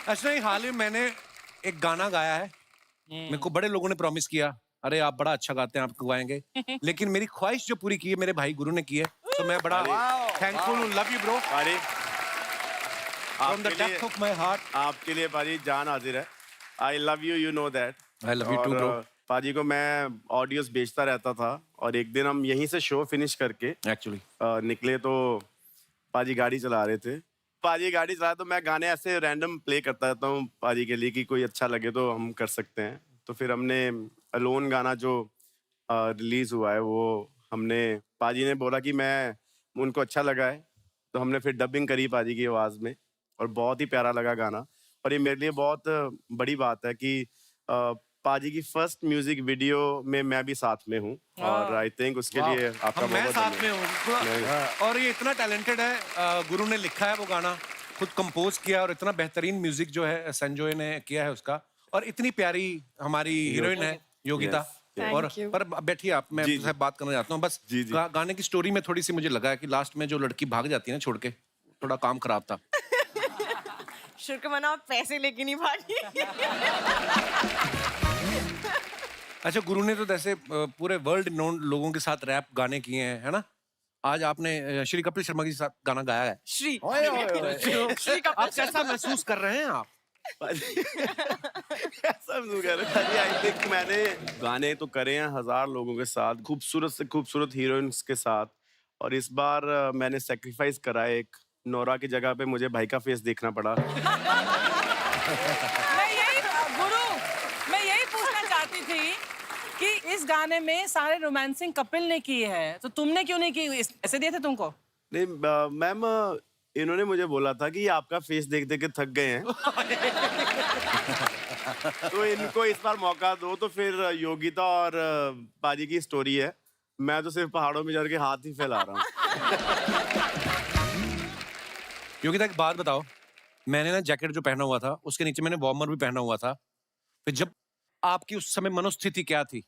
अच्छा नहीं, हाल ही में मैंने एक गाना गाया है, मेरे को बड़े लोगों ने प्रॉमिस किया, अरे आप बड़ा अच्छा गाते हैं, आपको गाएंगे। लेकिन मेरी ख्वाहिश जो पूरी की है मेरे भाई गुरु ने की है, तो मैं बड़ा थैंकफुल हूँ। लव यू ब्रो, पाजी from the depth of my heart. आपके लिए पाजी जान हाजिर है। I love you, you know that. I love you too bro. पाजी को मैं ऑडियोस बेचता रहता था, और एक दिन हम यहीं से शो फिनिश करके एक्चुअली निकले तो पाजी गाड़ी चला रहे थे। पाजी गाड़ी चला तो मैं गाने ऐसे रैंडम प्ले करता रहता हूँ पाजी के लिए कि कोई अच्छा लगे तो हम कर सकते हैं। तो फिर हमने अलोन गाना जो रिलीज हुआ है वो हमने, पाजी ने बोला कि मैं उनको अच्छा लगा है, तो हमने फिर डबिंग करी पाजी की आवाज़ में, और बहुत ही प्यारा लगा गाना। और ये मेरे लिए बहुत बड़ी बात है कि पाजी की फर्स्ट म्यूजिक वीडियो में मैं भी साथ में हूँ, और आई थिंक उसके लिए आपका मैं बहुत साथ में हूँ। और ये इतना टैलेंटेड है, गुरु ने लिखा है वो गाना, खुद कंपोज किया, और इतना बेहतरीन म्यूजिक जो है संजय ने किया है उसका, और इतनी प्यारी हमारी हीरोइन है योगिता। और पर बैठिए आप, मैं आपसे बात करना चाहता हूँ बस। गाने की स्टोरी में थोड़ी सी मुझे लगा है कि लास्ट में जो लड़की भाग जाती है ना छोड़ के, थोड़ा काम खराब था। शुक्र मना पैसे लेके नहीं भागी। अच्छा, गुरु ने तो जैसे पूरे वर्ल्ड नोन लोगों के साथ रैप गाने किए हैं, है ना? आज आपने श्री कपिल शर्मा के साथ गाना गाया है। श्री आप कैसा महसूस कर रहे हैं आप? ऐसा क्यों कह रहे हैं? आई थिंक मैंने गाने तो करे हैं 1000 लोगों के साथ, खूबसूरत से खूबसूरत हीरोइंस के साथ, और इस बार मैंने सेक्रीफाइस करा है। एक नोरा की जगह पे मुझे भाई का फेस देखना पड़ा। गुरु, मैं यही पूछना चाहती थी कि इस गाने में सारे रोमांसिंग कपिल ने की है, तो तुमने क्यों नहीं की? ऐसे दिए थे तुमको? नहीं मैम, इन्होंने मुझे बोला था कि ये आपका फेस देख देख के थक गए हैं। तो इनको इस बार मौका दो। तो फिर योगिता और पाजी की स्टोरी है, मैं तो सिर्फ पहाड़ों में चढ़ के हाथ ही फैला रहा हूँ। योगिता, एक बात बताओ, मैंने ना जैकेट जो पहना हुआ था उसके नीचे मैंने वार्मर भी पहना हुआ था, फिर जब आपकी उस समय मनोस्थिति क्या थी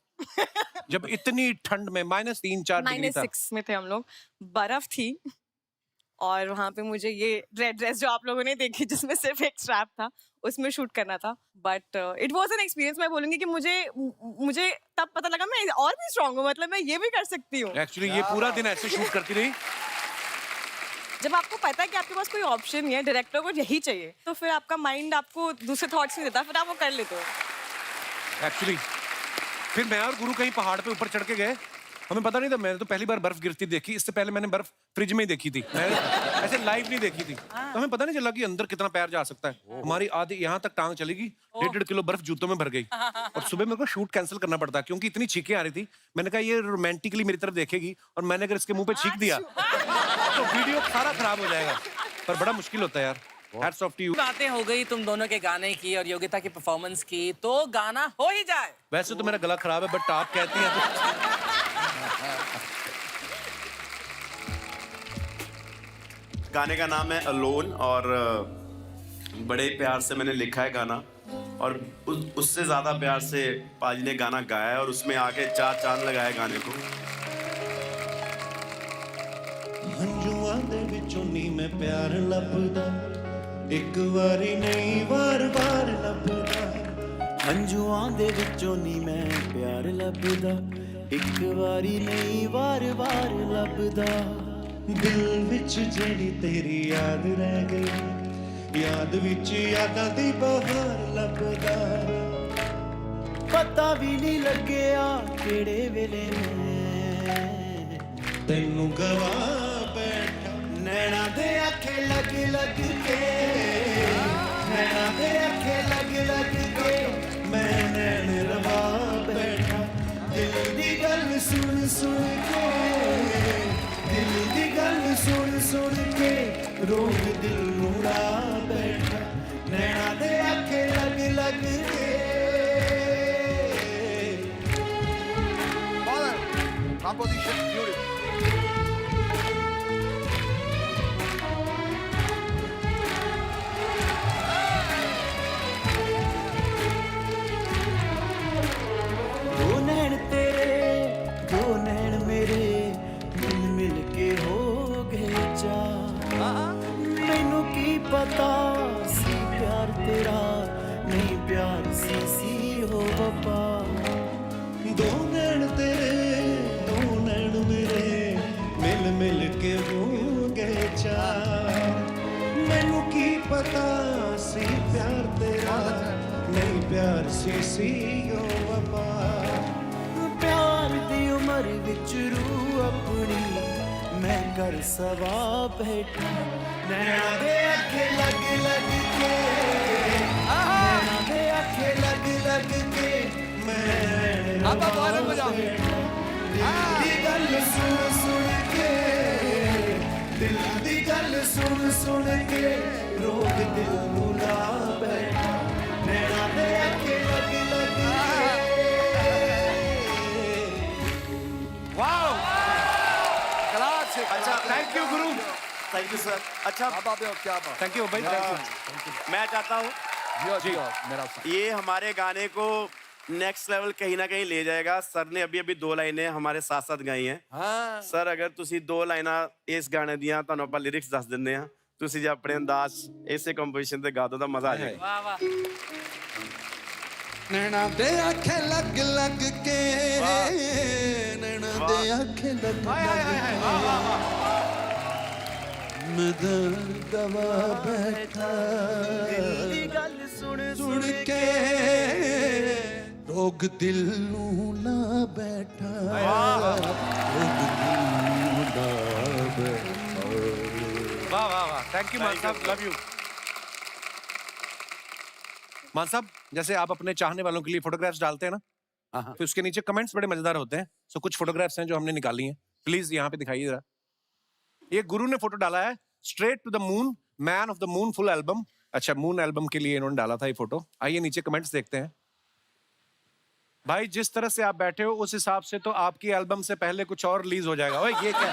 जब इतनी ठंड में -3-4 डिग्री था? -6 में थे हम लोग, बर्फ थी, और वहां पे मुझे ये रेड ड्रेस जो आप लोगों ने देखी जिसमें सिर्फ एक स्ट्रैप था, उसमें शूट करना था। But it was an experience. मैं बोलूंगी कि मुझे तब पता लगा मैं और भी स्ट्रांग हूँ, मतलब मैं ये भी कर सकती हूँ। एक्चुअली ये पूरा दिन ऐसे शूट करती रही। जब आपको पता है कि आपके पास कोई ऑप्शन नहीं है, डायरेक्टर को यही चाहिए, तो फिर आपका माइंड आपको दूसरे थॉट्स नहीं देता, फिर आप वो कर लेते हो। एक्चुअली फिर मैं और गुरु कहीं पहाड़ पे ऊपर चढ़ के गए, हमें पता नहीं था। मैंने तो पहली बार बर्फ गिरती देखी, इससे पहले मैंने बर्फ फ्रिज में ही देखी थी, मैंने ऐसे लाइव नहीं देखी थी। तो हमें पता नहीं चला कि अंदर कितना पैर जा सकता है। हमारी आधी यहाँ तक टांग चलेगी, 1.5 किलो बर्फ जूतों में भर गई, और सुबह मेरे को शूट कैंसिल करना पड़ता क्योंकि इतनी छींकें आ रही थी। मैंने कहा ये रोमांटिकली मेरी तरफ देखेगी और मैंने अगर इसके मुंह पे छींक दिया तो वीडियो सारा खराब हो जाएगा। पर बड़ा मुश्किल होता है यार। Hats off to you. बातें हो गई तुम दोनों के गाने की और योगिता की परफॉर्मेंस की, तो गाना हो ही जाए। वैसे तो मेरा गला खराब है, बट आप कहती हैं तो गाने का नाम है अलोन, और बड़े प्यार से मैंने लिखा है गाना, और उससे ज्यादा प्यार से पाजी ने गाना गाया है, और उसमें आके 4 चांद लगाए गाने को। ਹੰਝੂਆਂ ਦੇ ਵਿੱਚੋਂ ਨੀ ਮੈਂ ਪਿਆਰ ਲੱਭਦਾ, ਇੱਕ ਵਾਰੀ ਨਹੀਂ ਵਾਰ-ਵਾਰ ਲੱਭਦਾ। ਹੰਝੂਆਂ ਦੇ ਵਿੱਚੋਂ ਨੀ ਮੈਂ ਪਿਆਰ ਲੱਭਦਾ, ਇੱਕ ਵਾਰੀ ਨਹੀਂ ਵਾਰ-ਵਾਰ ਲੱਭਦਾ। ਦਿਲ ਵਿੱਚ ਜਿਹੜੀ ਤੇਰੀ ਯਾਦ ਰਹਿ ਗਈ, ਯਾਦ ਵਿੱਚ ਯਾਦਾਂ ਦੀ ਬਹਾਰ ਲੱਭਦਾ। ਪਤਾ ਵੀ ਨਹੀਂ ਲੱਗਿਆ ਕਿਹੜੇ ਵੇਲੇ ਮੈਂ ਤੈਨੂੰ ਗਵਾ ਬੈਠਾ, ਨੈਣਾ ਦੇ ਅੱਖੇ ਲੱਗ ਲੱਗ ਕੇ, ਨੈਣਾ ਦੇ ਅੱਖੇ ਲੱਗ ਲੱਗ ਕੇ ਮੈਂ ਨੈਣ ਰਵਾ ਬੈਠਾ। ਦਿਲ ਦੀ ਗੱਲ ਸੁਣ ਸੁਣ ਕੇ, ਦਿਲ ਦੀ ਗੱਲ ਸੁਣ ਸੁਣ ਕੇ ਰੋਗ ਦਿਲ ਨੂੰ ਲਾ ਬੈਠਾ। ਨੈਣਾ ਦੇ ਅੱਖੇ ਲੱਗ ਲੱਗ ਕੇ। Composition beautiful. ਦੋ ਨੈਣ ਤੇਰੇ ਦੋ ਨੈਣ ਮੇਰੇ ਮਿਲ ਮਿਲ ਕੇ ਹੋ ਗਏ ਚਾਰ। ਮੈਨੂੰ ਕੀ ਪਤਾ ਸੀ ਪਿਆਰ ਤੇਰਾ ਨਹੀਂ ਪਿਆਰ ਸੀ ਹੋ ਵਫਾ। ਦੋ ਨੈਣ ਤੇਰੇ ਦੋ ਨੈਣ ਮੇਰੇ ਮਿਲ ਮਿਲ ਕੇ ਹੋ ਗਏ ਚਾਰ। ਮੈਨੂੰ ਕੀ ਪਤਾ ਸੀ ਪਿਆਰ ਤੇਰਾ ਨਹੀਂ ਪਿਆਰ ਸੀ ਓ ਵਫਾ। ਪਿਆਰ ਦੀ ਉਮਰ ਵਿੱਚ ਰੂ ਆਪਣੀ ਮੈਂ ਕਰ ਸਵਾ ਬੈਠਾ। ਨੈਣਾ ਦੇ ਅੱਖੇ ਲੱਗ ਲੱਗ ਕੇ, ਨੈਣਾ ਦੇ ਅੱਖੇ ਲੱਗ ਲੱਗ ਕੇ ਮੈਂ ਆਪਾਂ ਦੁਬਾਰਾ ਬਜਾਓ। ਦਿਲ ਦੀ ਗੱਲ ਸੁਣ ਸੁਣ ਕੇ, ਦਿਲ ਦੀ ਗੱਲ ਸੁਣ ਸੁਣ ਕੇ ਰੋਗ ਦਿਲ ਨੂੰ ਲਾ ਬੈਠਾ। ਨੈਣਾ ਦੇ ਅੱਖੇ ਲੱਗ ਲੱਗ ਕੇ। वाओ, क्लास है। अच्छा, thank you Guru, thank you sir. अच्छा, क्या बात। थैंक यू भाई। मैं चाहता हूँ जी मेरा ये हमारे गाने को नेक्स्ट लेवल कहीं ना कहीं ले जाएगा। सर ने अभी अभी 2 लाइनें हमारे साथ साथ गाई हैं। हाँ सर अगर ਤੁਸੀਂ 2 ਲਾਈਨਾਂ ਇਸ ਗਾਣੇ ਦੀਆਂ, ਤੁਹਾਨੂੰ ਆਪਾਂ ਲਿਰਿਕਸ ਦੱਸ ਦਿੰਦੇ ਆ, ਤੁਸੀਂ ਜੇ ਆਪਣੇ ਅੰਦਾਜ਼ ਇਸੇ ਕੰਪੋਜੀਸ਼ਨ ਤੇ ਗਾ ਦੋ ਤਾਂ ਮਜ਼ਾ ਆ ਜਾਏਗਾ। वाह वाह। नैना दे आखे लग लग के नैना दे आखे लग लग के मैं दर्द दवा बैठा दिल दी गल सुन सुन के रोग दिल नू ला बैठा रोग दिल नू ला बैठा वाह वाह वाह, थैंक यू मान साहब, लव यू। मान साहब, जैसे आप अपने चाहने वालों के लिए फोटोग्राफ्स डालते हैं ना, हाँ। फिर उसके नीचे कमेंट्स बड़े मजेदार होते हैं। सो कुछ फोटोग्राफ्स हैं जो हमने निकाली हैं, प्लीज यहाँ पे दिखाइए जरा। ये गुरु ने फोटो डाला है, straight to the moon, man of the moon full album. अच्छा, मून एल्बम के लिए इन्होंने डाला था ये फोटो। आइए नीचे कमेंट्स देखते हैं। भाई जिस तरह से आप बैठे हो उस हिसाब से तो आपकी एल्बम से पहले कुछ और रिलीज हो जाएगा। ओए ये क्या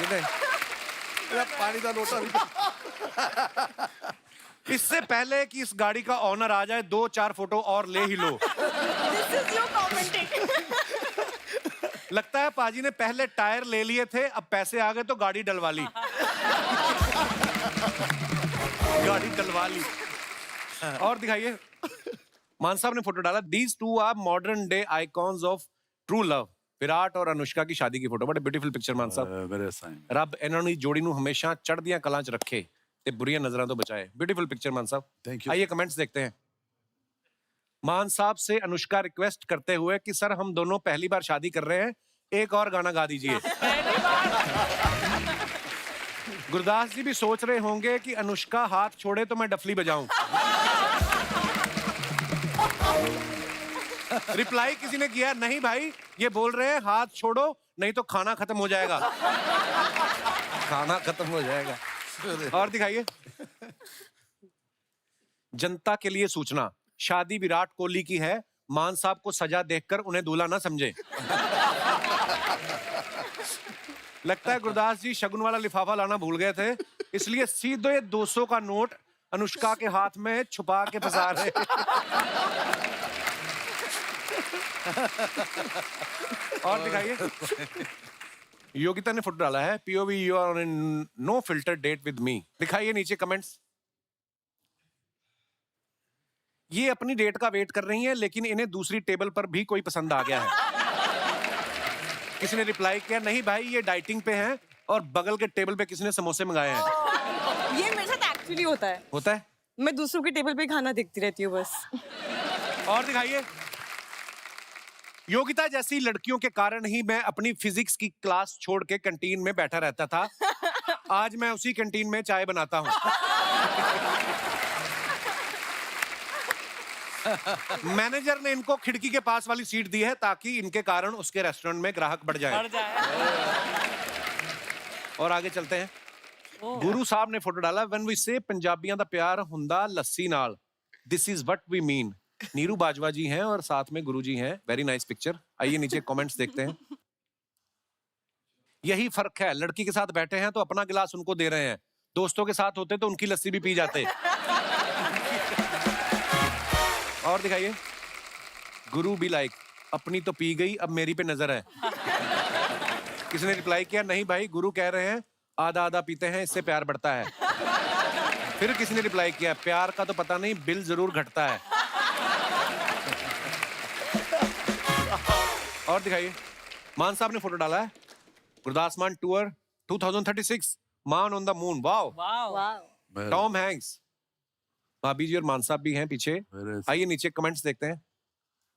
ये देख, पानी का लोटा भी इससे पहले कि इस गाड़ी का ऑनर आ जाए 2-4 फोटो और ले ही लो। This is your commenting. लगता है पाजी ने पहले टायर ले लिए थे, अब पैसे आ गए तो गाड़ी डलवा ली। गाड़ी डलवा ली। और दिखाइए, मान साहब ने फोटो डाला, these two are modern day icons of true love. Virat और अनुष्का की शादी की फोटो, बड़े ब्यूटीफुल पिक्चर मान साहब। मेरे साईं रब ਇਹਨਾਂ ਨੂੰ ਜੋੜੀ ਨੂੰ ਹਮੇਸ਼ਾ ਚੜ੍ਹਦੀਆਂ ਕਲਾਂ 'ਚ ਰੱਖੇ ਤੇ बुरी नजरों तो बचाए। ब्यूटीफुल पिक्चर मान साहब। Thank you. आइए कमेंट्स देखते हैं। मान साहब से अनुष्का रिक्वेस्ट करते हुए कि सर हम दोनों पहली बार शादी कर रहे हैं, एक और गाना गा दीजिए। गुरदास जी भी सोच रहे होंगे कि अनुष्का हाथ छोड़े तो मैं डफली बजाऊं। रिप्लाई किसी ने किया, नहीं भाई ये बोल रहे हैं हाथ छोड़ो नहीं तो खाना खत्म हो जाएगा। खाना खत्म हो जाएगा। और दिखाइए, जनता के लिए सूचना, शादी विराट कोहली की है, मान साहब को सजा देखकर उन्हें दूल्हा ना समझे। लगता है गुरदास जी शगुन वाला लिफाफा लाना भूल गए थे, इसलिए सीधे 200 का नोट अनुष्का के हाथ में छुपा के फंसा रहे। और दिखाइए, योगिता ने फोटो डाला है, POV you are on no filter date with me. दिखाइए नीचे कमेंट्स। ये अपनी डेट का वेट कर रही हैं, लेकिन इन्हें दूसरी टेबल पर भी कोई पसंद आ गया है। किसी ने रिप्लाई किया, नहीं भाई ये डाइटिंग पे हैं, और बगल के टेबल पे किसी ने समोसे मंगाए हैं। ये मेरे साथ एक्चुअली होता है। होता है। मैं दूसरों के टेबल पे खाना देखती रहती हूँ बस। और दिखाइए, योगिता जैसी लड़कियों के कारण ही मैं अपनी फिजिक्स की क्लास छोड़ के कैंटीन में बैठा रहता था। आज मैं उसी कैंटीन में चाय बनाता हूँ। मैनेजर ने इनको खिड़की के पास वाली सीट दी है ताकि इनके कारण उसके रेस्टोरेंट में ग्राहक बढ़ जाए। और आगे चलते हैं। गुरु साहब ने फोटो डाला, व्हेन वी से पंजाबियों दा प्यार हुंदा लस्सी नाल, this is what we mean. Neeru Bajwa ji हैं और साथ में गुरु जी हैं। Very nice picture. आइए नीचे कमेंट्स देखते हैं। यही फर्क है, लड़की के साथ बैठे हैं तो अपना गिलास उनको दे रहे हैं, दोस्तों के साथ होते तो उनकी लस्सी भी पी जाते। और दिखाइए, गुरु भी लाइक, अपनी तो पी गई अब मेरी पे नजर है। किसी ने रिप्लाई किया, नहीं भाई गुरु कह रहे हैं आधा आधा पीते हैं इससे प्यार बढ़ता है। फिर किसी ने रिप्लाई किया, प्यार का तो पता नहीं बिल जरूर घटता है। और दिखाइए, मान साहब ने फोटो डाला है, गुरदास मान टूर 2036, मान ऑन द मून। वाओ, वाह। टॉम हैंक्स, भाभी जी और मान साहब भी हैं पीछे। आइए नीचे कमेंट्स देखते हैं।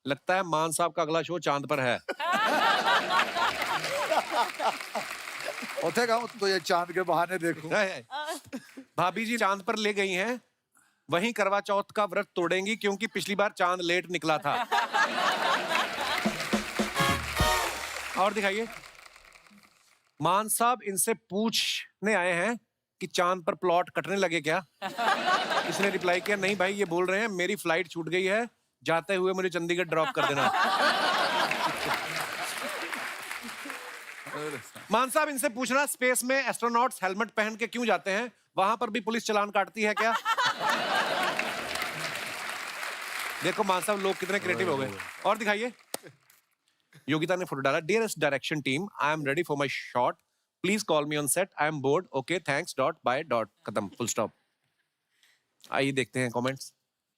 लगता है मान साहब का अगला शो चांद पर है। उठेगा तो ये चांद के बहाने देखो। भाभी जी चांद पर ले गई हैं, वहीं करवा चौथ का व्रत तोड़ेंगी क्योंकि पिछली बार चांद लेट निकला था। और दिखाइए, मान साहब इनसे पूछने आए हैं कि चांद पर प्लॉट कटने लगे क्या। इसने रिप्लाई किया, नहीं भाई ये बोल रहे हैं मेरी फ्लाइट छूट गई है, जाते हुए मुझे चंडीगढ़ ड्रॉप कर देना। मान साहब इनसे पूछना, स्पेस में एस्ट्रोनॉट्स हेलमेट पहन के क्यों जाते हैं, वहां पर भी पुलिस चालान काटती है क्या। देखो मान साहब लोग कितने क्रिएटिव हो गए। और दिखाइए, योगिता ने फोटो डाला, dearest direction team, I am ready for my shot, please call me on set, I am board, okay thanks dot by dot, खत्म, फुल स्टॉप। आइए देखते हैं कमेंट्स।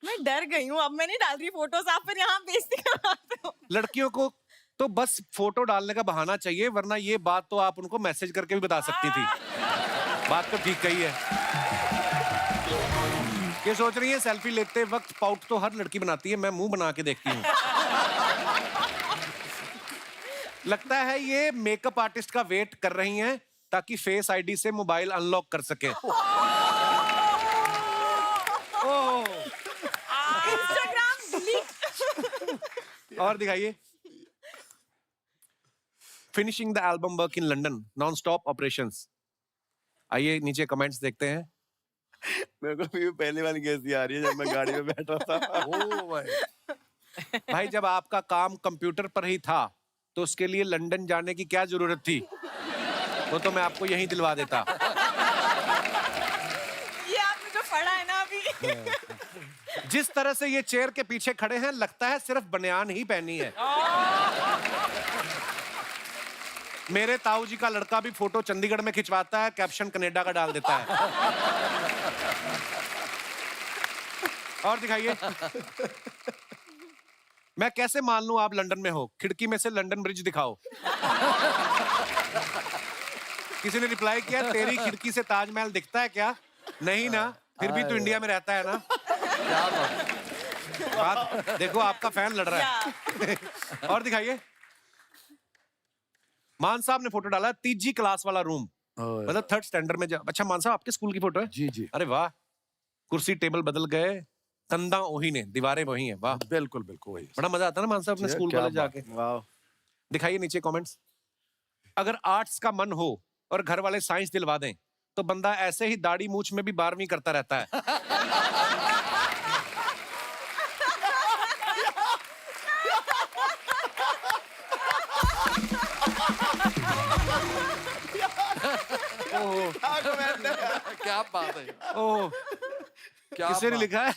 मैं डर गई हूँ, अब मैं नहीं डाल रही फोटोज, आप फिर यहाँ बेइज्जती करवाते हो। लड़कियों को तो बस फोटो डालने का बहाना चाहिए, वरना ये बात तो आप उनको मैसेज करके भी बता सकती थी। बात तो ठीक कही है। ये सोच रही है सेल्फी लेते वक्त पाउट तो हर लड़की बनाती है, मैं मुंह बना के देखती हूँ। लगता है ये मेकअप आर्टिस्ट का वेट कर रही हैं ताकि फेस आईडी से मोबाइल अनलॉक कर सके। ओह, इंस्टाग्राम डिलीट। और दिखाइए। Finishing the album work in London, non stop operations. आइए नीचे कमेंट्स देखते हैं। मेरे को भी पहली बार कैसी आ रही है जब मैं गाड़ी में बैठ रहा था। ओ भाई, भाई जब आपका काम कंप्यूटर पर ही था तो उसके लिए लंदन जाने की क्या जरूरत थी? तो मैं आपको यहीं दिलवा देता। ये आपने जो पढ़ा है ना अभी। जिस तरह से ये चेयर के पीछे खड़े हैं, लगता है सिर्फ बनियान ही पहनी है। मेरे ताऊ जी का लड़का भी फोटो चंडीगढ़ में खिंचवाता है, कैप्शन कनाडा का डाल देता है। और दिखाइए। मैं कैसे मान लूं आप लंदन में हो? खिड़की में से लंदन ब्रिज दिखाओ। किसी ने रिप्लाई किया, तेरी खिड़की से ताजमहल दिखता है क्या? नहीं ना, फिर भी तो इंडिया में रहता है ना। बात देखो, आपका फैन लड़ रहा है। और दिखाइए। मान साहब ने फोटो डाला, तीसरी क्लास वाला रूम, मतलब 3rd स्टैंडर्ड में। अच्छा मान साहब, आपके स्कूल की फोटो है? जी जी, अरे वाह, कुर्सी टेबल बदल गए, कंधा वही ने, दीवारें वही हैं। वाह, बिल्कुल बिल्कुल वही। बड़ा मजा आता है ना मान साहब अपने स्कूल क्या कॉलेज जाके। वाह, दिखाइए नीचे कमेंट्स। अगर आर्ट्स का मन हो और घर वाले साइंस दिलवा दें तो बंदा ऐसे ही दाढ़ी मूछ में भी 12वीं करता रहता है। क्या बात है, ओह, क्या किसी ने बात। लिखा है,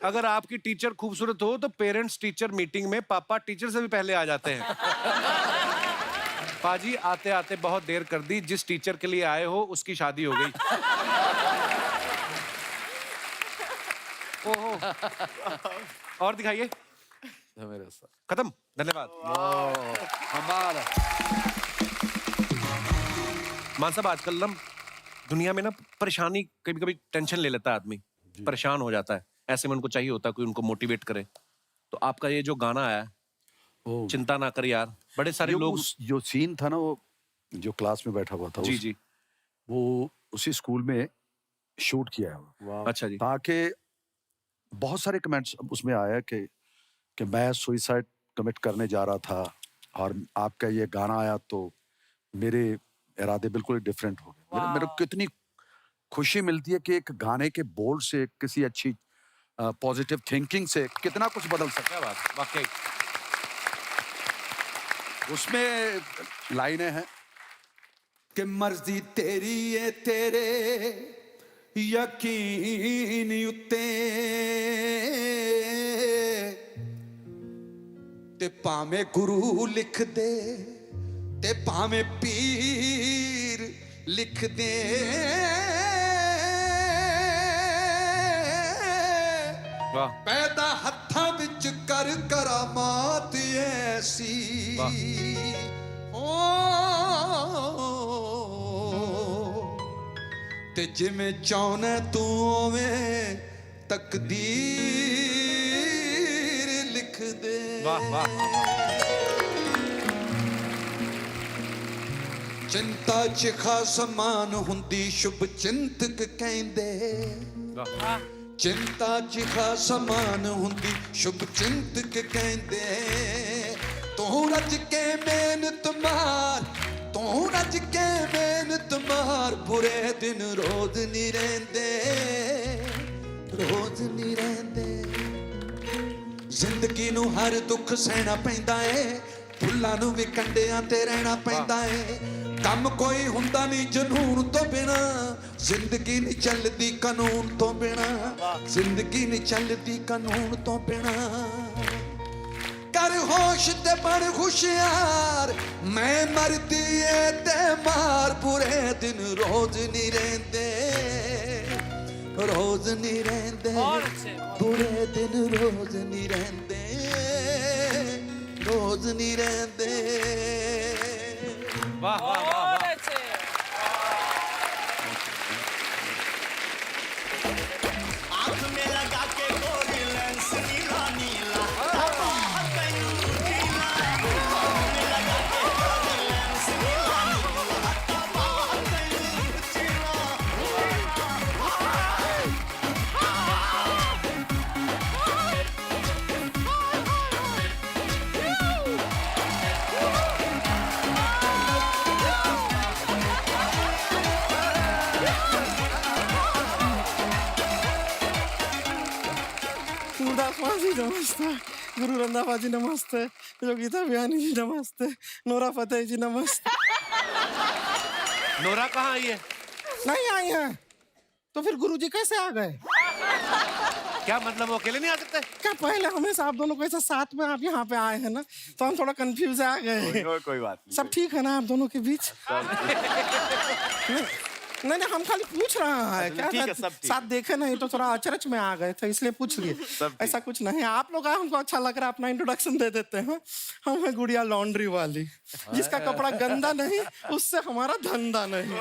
अगर आपकी टीचर खूबसूरत हो तो पेरेंट्स टीचर मीटिंग में पापा टीचर से भी पहले आ जाते हैं। पाजी आते आते बहुत देर कर दी, जिस टीचर के लिए आए हो उसकी शादी हो गई। ओहो। और दिखाइए। मेरे साथ खत्म, धन्यवाद। हमारा मान साहब, आजकल ना दुनिया में ना परेशानी, कभी कभी टेंशन ले लेता है आदमी, परेशान हो जाता है, ऐसे में उनको चाहिए होता है कोई उनको मोटिवेट करे। तो आपका ये जो गाना आया, चिंता ना कर यार, बड़े सारे लोग। जो सीन था ना, वो जो क्लास में बैठा हुआ था, जी जी, वो उसी स्कूल में शूट किया है वो। अच्छा जी। ताकि बहुत सारे कमेंट्स उसमें आया कि मैं सुसाइड कमिट करने जा रहा था और आपका ये गाना आया तो मेरे इरादे बिल्कुल डिफरेंट हो गए। मेरे को कितनी खुशी मिलती है कि एक गाने के बोल से, किसी अच्छी पॉजिटिव थिंकिंग से कितना कुछ बदल सकता है। बात वाकई। उसमें लाइनें हैं कि मर्जी तेरी है तेरे यकीन उत्ते ते भावें गुरु लिख दे ते भावें पीर लिख दे वाह, पैदा हत्थां विच कर करामात ऐसी ते जिवें चाहना तू उवें तकदीर लिख दे। वाह वाह। चिंता च खास मान हुंदी शुभ चिंतक कहंदे, चिंता च खास मान हुंदी शुभ चिंतक कहंदे। तू रज के मेहनत मार, तू रज के मेहनत मार, बुरे दिन रोज नहीं रहंदे, रोज नहीं रहंदे। जिंदगी नू हर दुख सहना पैंदा है, फुल्लां नू भी कंडियां ते रहना पैंदा है। कम कोई हुंदा नहीं जनून तो बिना, जिंदगी नहीं चलदी कानून तो बिना, जिंदगी नहीं चलदी कानून तो बिना। कर होश ते बड़ हुशियार, मैं मरदी है ते मार, बुरे दिन रोज नहीं रहंदे, रोज नहीं रहंदे बहुत अच्छे, बहुत बुरे दिन रोज नहीं रहंदे रोज नहीं रहंदे वाह वाह वाह बहुत वाह अच्छे। आँख में लगा के गोरी लेंस नीला नीला गुरदास मान जी नमस्ते, गुरु रंधावा जी नमस्ते, योगिता बियानी जी नमस्ते, नोरा फतेह जी नमस्ते। नोरा कहाँ आई है? नहीं आई हैं तो फिर गुरु जी कैसे आ गए? क्या मतलब वो अकेले नहीं आ सकते? क्या पहले हमेशा आप दोनों को ऐसा साथ में आप यहाँ पे आए हैं ना, तो हम थोड़ा कंफ्यूज आ गए। कोई बात नहीं। सब ठीक है ना आप दोनों के बीच? नहीं नहीं, हम खाली पूछ रहा है क्या ठीक है, सब ठीक साथ देखे नहीं तो थोड़ा अचरज में आ गए थे इसलिए पूछ लिए। ऐसा कुछ नहीं, आप लोग आए हमको अच्छा लग रहा है, अपना इंट्रोडक्शन दे देते हैं। हम है गुड़िया लॉन्ड्री वाली, जिसका कपड़ा गंदा नहीं उससे हमारा धंधा नहीं।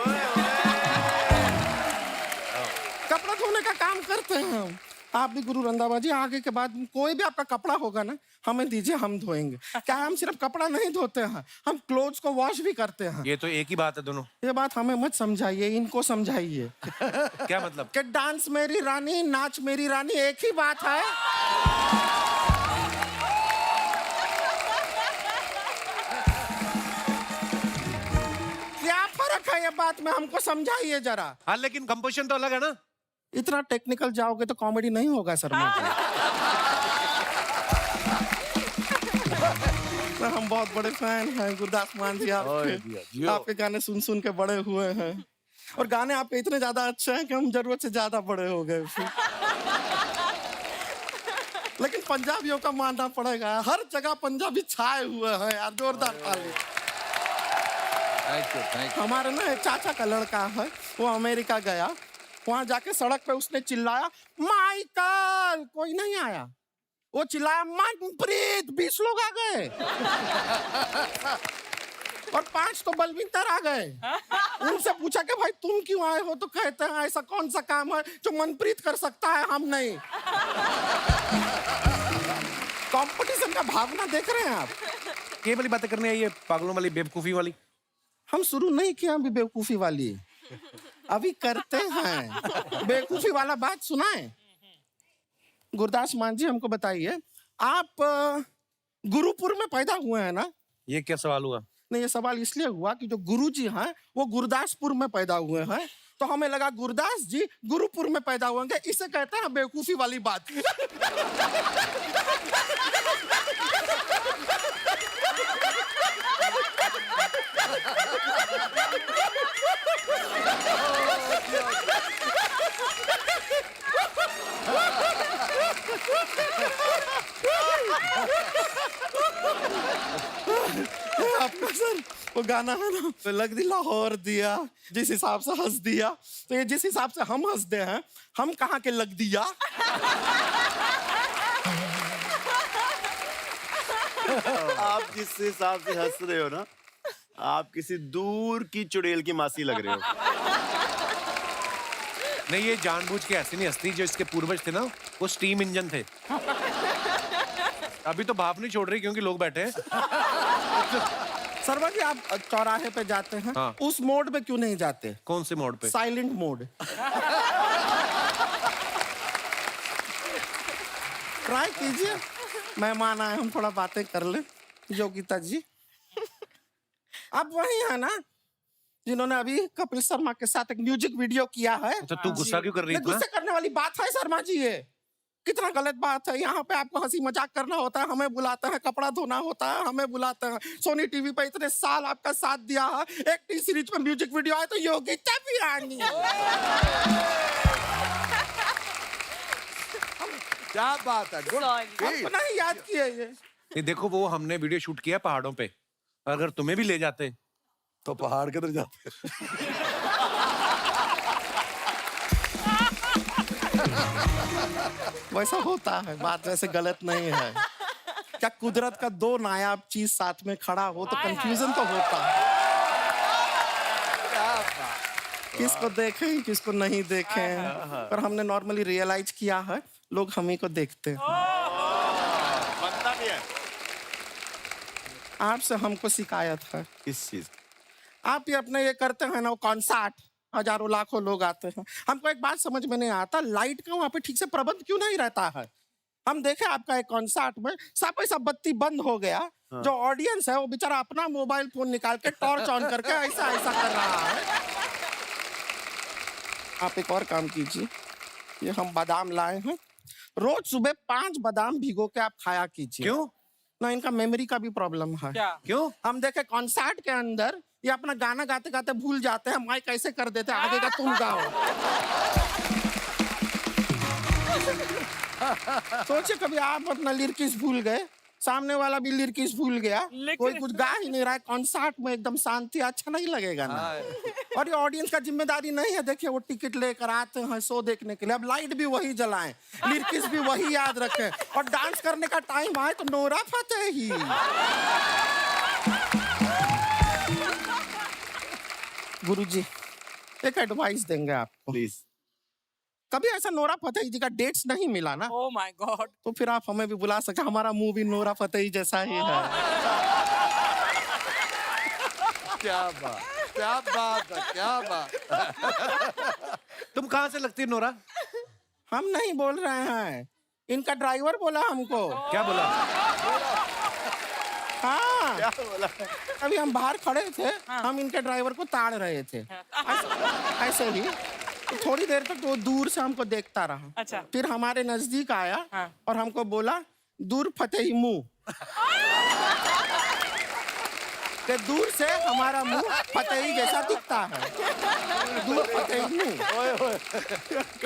कपड़ा धोने का काम करते हैं हम। आप भी गुरु रंधावा जी, आगे के बाद कोई भी आपका कपड़ा होगा ना हमें दीजिए, हम धोएंगे। क्या हम सिर्फ कपड़ा नहीं धोते हैं, हम क्लोथ्स को वॉश भी करते हैं। ये तो एक ही बात है दोनों। ये बात हमें मत समझाइए, इनको समझाइए। क्या मतलब? कि डांस मेरी रानी नाच मेरी रानी एक ही बात है। क्या फर्क है ये बात में हमको समझाइए जरा। हाँ लेकिन कंपोजिशन तो अलग है ना। इतना टेक्निकल जाओगे तो कॉमेडी नहीं होगा शर्मा जी। हम बहुत बड़े फैन हैं गुरदास मान जी आपके। आपके गाने सुन सुन के बड़े हुए हैं और गाने आपके इतने ज्यादा अच्छे हैं कि हम जरूरत से ज्यादा बड़े हो गए। लेकिन पंजाबियों का मानना पड़ेगा, हर जगह पंजाबी छाए हुए हैं यार, जोरदार ताली। हमारे ना एक चाचा का लड़का है, वो अमेरिका गया, वहां जाके सड़क पे उसने चिल्लाया माइकल, कोई नहीं आया। वो चिल्लाया मनप्रीत, 20 लोग आ गए और 5 तो बलविंदर आ गए। उनसे पूछा कि भाई तुम क्यों आए हो, तो कहते हैं ऐसा कौन सा काम है जो मनप्रीत कर सकता है, हम नहीं। कंपटीशन का भावना देख रहे हैं आप। ये वाली बातें करने आई है, पागलों वाली, बेवकूफी वाली। हम शुरू नहीं किया अभी बेवकूफी वाली, अभी करते हैं। बेवकूफी वाला बात सुनाए। गुरदास मान जी हमको बताइए, आप गुरुपुर में पैदा हुए हैं ना? ये क्या सवाल हुआ? नहीं, ये सवाल इसलिए हुआ कि जो गुरु जी हैं वो गुरदासपुर में पैदा हुए हैं, तो हमें लगा गुरदास जी गुरुपुर में पैदा होंगे, इसे कहते हैं बेवकूफी वाली बात। आपका सर वो गाना है ना, तो लग दी लाहौर दिया, जिस हिसाब से हंस दिया, तो ये जिस हिसाब से हम हंसते हैं, हम कहाँ के लग दिया। आप जिस हिसाब से हंस रहे हो ना, आप किसी दूर की चुड़ैल की मासी लग रहे हो। नहीं, ये जानबूझ के ऐसी नहीं हंसती, जो इसके पूर्वज थे ना वो स्टीम इंजन थे। अभी तो भाप नहीं छोड़ रही क्योंकि लोग बैठे हैं। शर्मा जी, आप चौराहे पे जाते हैं, हाँ। उस मोड पे क्यों नहीं जाते? कौन से मोड पे? Silent mode. ट्राई कीजिए, मेहमान आए, हम थोड़ा बातें कर ले। योगिता जी, आप वही है ना जिन्होंने अभी कपिल शर्मा के साथ एक म्यूजिक वीडियो किया है? तो तू गुस्सा क्यों कर रही नहीं, है? गुस्से करने वाली बात है शर्मा जी, ये कितना गलत बात है। यहाँ पे आपको हंसी मजाक करना होता है, हमें बुलाते हैं, कपड़ा धोना होता है, हमें बुलाते हैं। सोनी टीवी पे इतने साल आपका साथ दिया है, एक टी सीरीज में म्यूजिक वीडियो आया तो योगिता बियानी। क्या बात है, गुड। Sorry. हमको नहीं याद किया ये। ये देखो, वो हमने वीडियो शूट किया पहाड़ों पे, अगर तुम्हें भी ले जाते तो पहाड़ किधर जाते? वैसा होता है, बात वैसे गलत नहीं है। क्या कुदरत का दो नायाब चीज साथ में खड़ा हो तो कंफ्यूजन तो होता है। किसको देखें किसको नहीं देखें, पर हमने नॉर्मली रियलाइज किया है लोग हम ही को देखते हैं। बनता भी है। आपसे हमको शिकायत है, किस चीज? आप ये अपने ये करते हैं ना, वो कॉन्सर्ट हजारों लाखों लोग आते हैं। हमको एक बात समझ में नहीं आता, लाइट का वहाँ पे ठीक से प्रबंध क्यों नहीं रहता है। हम देखे आपका एक कॉन्सर्ट में सब बत्ती बंद हो गया, जो ऑडियंस है वो बेचारा अपना मोबाइल फोन निकाल के टॉर्च ऑन करके ऐसा ऐसा कर रहा है। आप एक और काम कीजिए, ये हम बादाम लाए हैं, रोज सुबह 5 बादाम भिगो के आप खाया कीजिए। क्यों? ना इनका मेमोरी का भी प्रॉब्लम है। क्या? क्यों? हम देखे कॉन्सर्ट के अंदर ये अपना गाना गाते गाते भूल जाते हैं, माइक कैसे कर देते हैं, आगे का तुम गाओ। सोचिए कभी आप अपना लिरिक्स भूल गए, सामने वाला भी लिरिक्स भूल गया, कोई कुछ गा ही नहीं रहा है, कॉन्सर्ट में एकदम शांति, अच्छा नहीं लगेगा ना। और ये ऑडियंस का जिम्मेदारी नहीं है, देखिए वो टिकट लेकर आते हैं शो देखने के लिए, अब लाइट भी वही जलाएं, लिरिक्स भी वही याद रखें, और डांस करने का टाइम आए तो नोरा फतेही। गुरुजी एक एडवाइस देंगे आपको, प्लीज। कभी ऐसा नोरा फतेही जी का डेट्स नहीं मिला ना, ओह माय गॉड। तो फिर आप हमें भी बुला सके, हमारा मुंह भी नोरा फतेही जैसा ही है। क्या बात, क्या बात है, क्या बात। तुम कहाँ से लगती है नोरा? हम नहीं बोल रहे हैं, इनका ड्राइवर बोला हमको। क्या बोला? हाँ, क्या बोला? अभी हम बाहर खड़े थे, हम इनके ड्राइवर को ताड़ रहे थे, ऐसे ही तो थोड़ी देर तक वो दूर से हमको देखता रहा। अच्छा। फिर हमारे नजदीक आया हाँ। और हमको बोला दूर फतेही मुंह। कि दूर से हमारा मुंह फतेही जैसा दिखता है, दूर फतेही मुंह।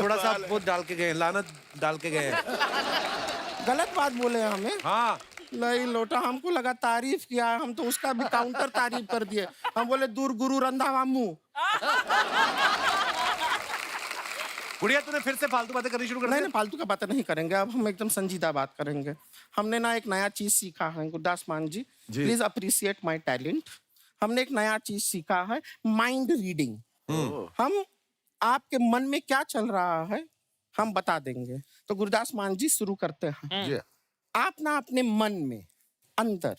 थोड़ा सा वो डाल के गए, लानत डाल के गए। गलत बात बोले हमें। हाँ, नहीं लोटा, हमको लगा तारीफ किया है, हम तो उसका भी काउंटर तारीफ कर दिए। हम बोले दूर गुरु रंधावा मुंह। गुड़िया तूने फिर से फालतू बातें करनी शुरू कर नहीं दी। नहीं, फालतू का बातें नहीं करेंगे, अब हम एकदम संजीदा बात करेंगे। हमने ना एक नया चीज सीखा है गुरदास मान जी, प्लीज अप्रिशिएट माय टैलेंट। हमने एक नया चीज सीखा है, माइंड रीडिंग। हम आपके मन में क्या चल रहा है हम बता देंगे। तो गुरदास मान जी शुरू करते हैं। जी। आप ना अपने मन में अंदर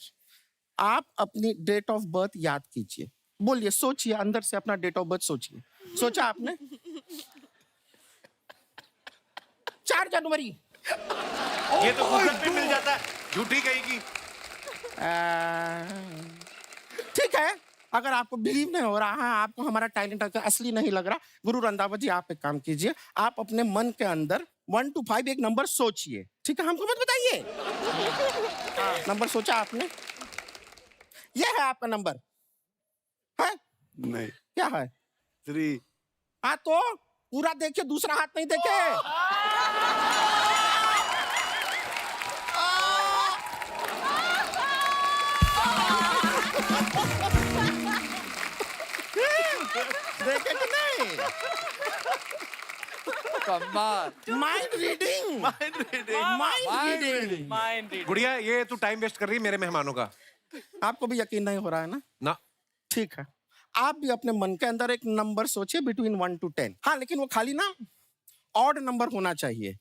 आप अपनी डेट ऑफ बर्थ याद कीजिए, बोलिए, सोचिए, अंदर से अपना डेट ऑफ बर्थ सोचिए। सोचा आपने? 4 जनवरी। ये तो गूगल पे मिल जाता है, झूठी कहेगी। ठीक है, अगर आपको बिलीव नहीं हो रहा है, आपको हमारा टैलेंट असली नहीं लग रहा, गुरु रंधावा जी आप एक काम कीजिए, आप अपने मन के अंदर 1 to 5 एक नंबर सोचिए, ठीक है? हमको मत बताइए। नंबर सोचा आपने? ये है आपका नंबर है? नहीं। क्या है? 3। हाँ तो पूरा देखिए, दूसरा हाथ नहीं देखे। देखे कि नहीं? कमाल। Mind reading, mind reading. Mind reading. गुड़िया ये तू टाइम वेस्ट कर रही है मेरे मेहमानों का। आपको भी यकीन नहीं हो रहा है ना? ना, ठीक है, आप भी अपने मन के अंदर एक नंबर सोचिए बिटवीन 1 to 10। हाँ, लेकिन वो खाली ना ऑड नंबर होना चाहिए,